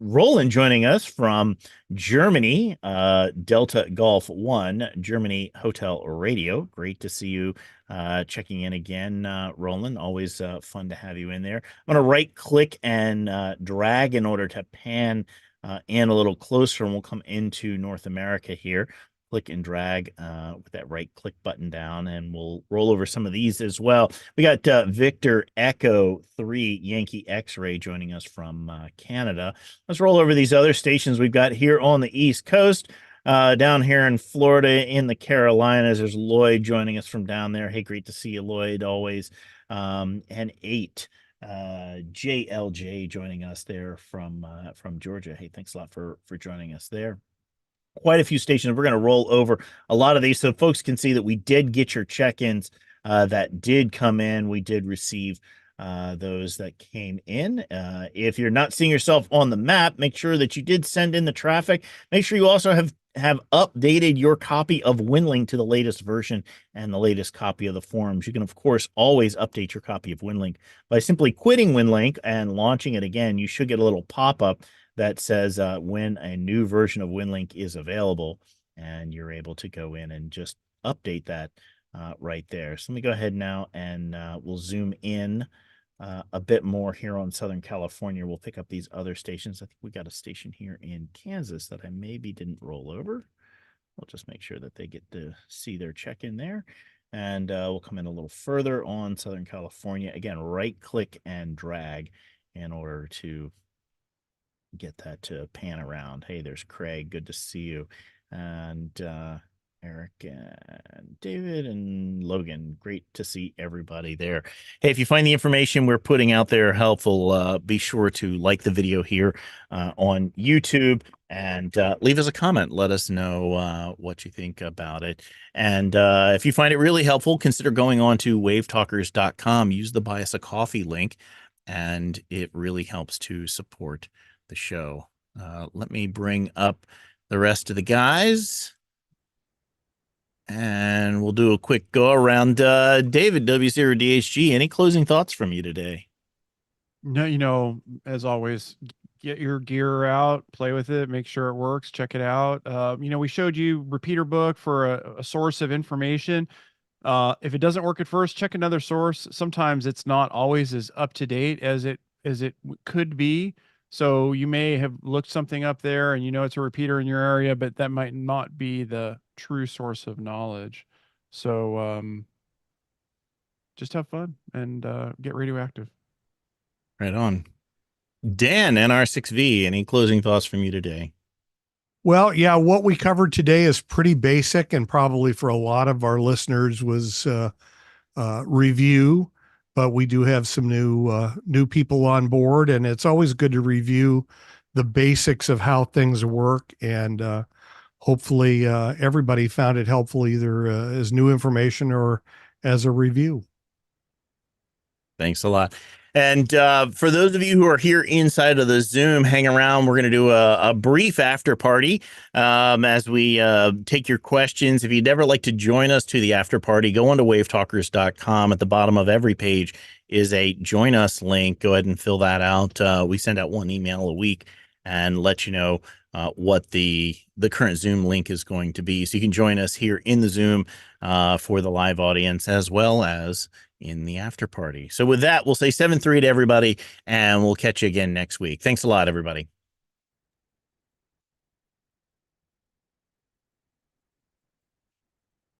Roland joining us from Germany, Delta Golf 1, Germany Hotel Radio. Great to see you checking in again, Roland. Always fun to have you in there. I'm going to right click and drag in order to pan in a little closer, and we'll come into North America here. Click and drag with that right click button down, and we'll roll over some of these as well. We got Victor Echo 3 Yankee X-Ray joining us from Canada. Let's roll over these other stations we've got here on the East Coast. Down here in Florida, in the Carolinas, there's Lloyd joining us from down there. Hey, great to see you, Lloyd, always. And 8 JLJ joining us there from Georgia. Hey, thanks a lot for joining us there. Quite a few stations. We're going to roll over a lot of these so folks can see that we did get your check-ins that did come in. We did receive those that came in. If you're not seeing yourself on the map, make sure that you did send in the traffic. Make sure you also have updated your copy of WinLink to the latest version and the latest copy of the forums. You can, of course, always update your copy of WinLink by simply quitting WinLink and launching it again. You should get a little pop-up that says when a new version of WinLink is available, and you're able to go in and just update that right there. So let me go ahead now, and we'll zoom in a bit more here on Southern California. We'll pick up these other stations. I think we got a station here in Kansas that I maybe didn't roll over. We'll just make sure that they get to see their check-in there. And we'll come in a little further on Southern California. Again, right click and drag in order to get that to pan around. Hey, there's Craig. Good to see you. And Eric and David and Logan. Great to see everybody there. Hey, if you find the information we're putting out there helpful, be sure to like the video here on YouTube and leave us a comment. Let us know what you think about it. And if you find it really helpful, consider going on to wavetalkers.com. Use the Buy Us a Coffee link, and it really helps to support the show. Let me bring up the rest of the guys, and we'll do a quick go around. David, W0DHG, any closing thoughts from you today? No, as always, get your gear out, play with it, make sure it works, check it out. We showed you Repeater Book for a source of information. If it doesn't work at first, check another source. Sometimes it's not always as up to date as it could be. So you may have looked something up there and it's a repeater in your area, but that might not be the true source of knowledge. So just have fun and get radioactive. Right on. Dan, NR6V, any closing thoughts from you today? Well, yeah, what we covered today is pretty basic, and probably for a lot of our listeners was review. But we do have some new people on board, and it's always good to review the basics of how things work. And hopefully everybody found it helpful, either as new information or as a review. Thanks a lot. And for those of you who are here inside of the Zoom, hang around. We're going to do a brief after party as we take your questions. If you'd ever like to join us to the after party, go on to wavetalkers.com. At the bottom of every page is a join us link. Go ahead and fill that out. We send out one email a week and let you know what the current Zoom link is going to be. So you can join us here in the Zoom for the live audience, as well as in the after party. So with that, we'll say 7-3 to everybody, and we'll catch you again next week. Thanks a lot, everybody.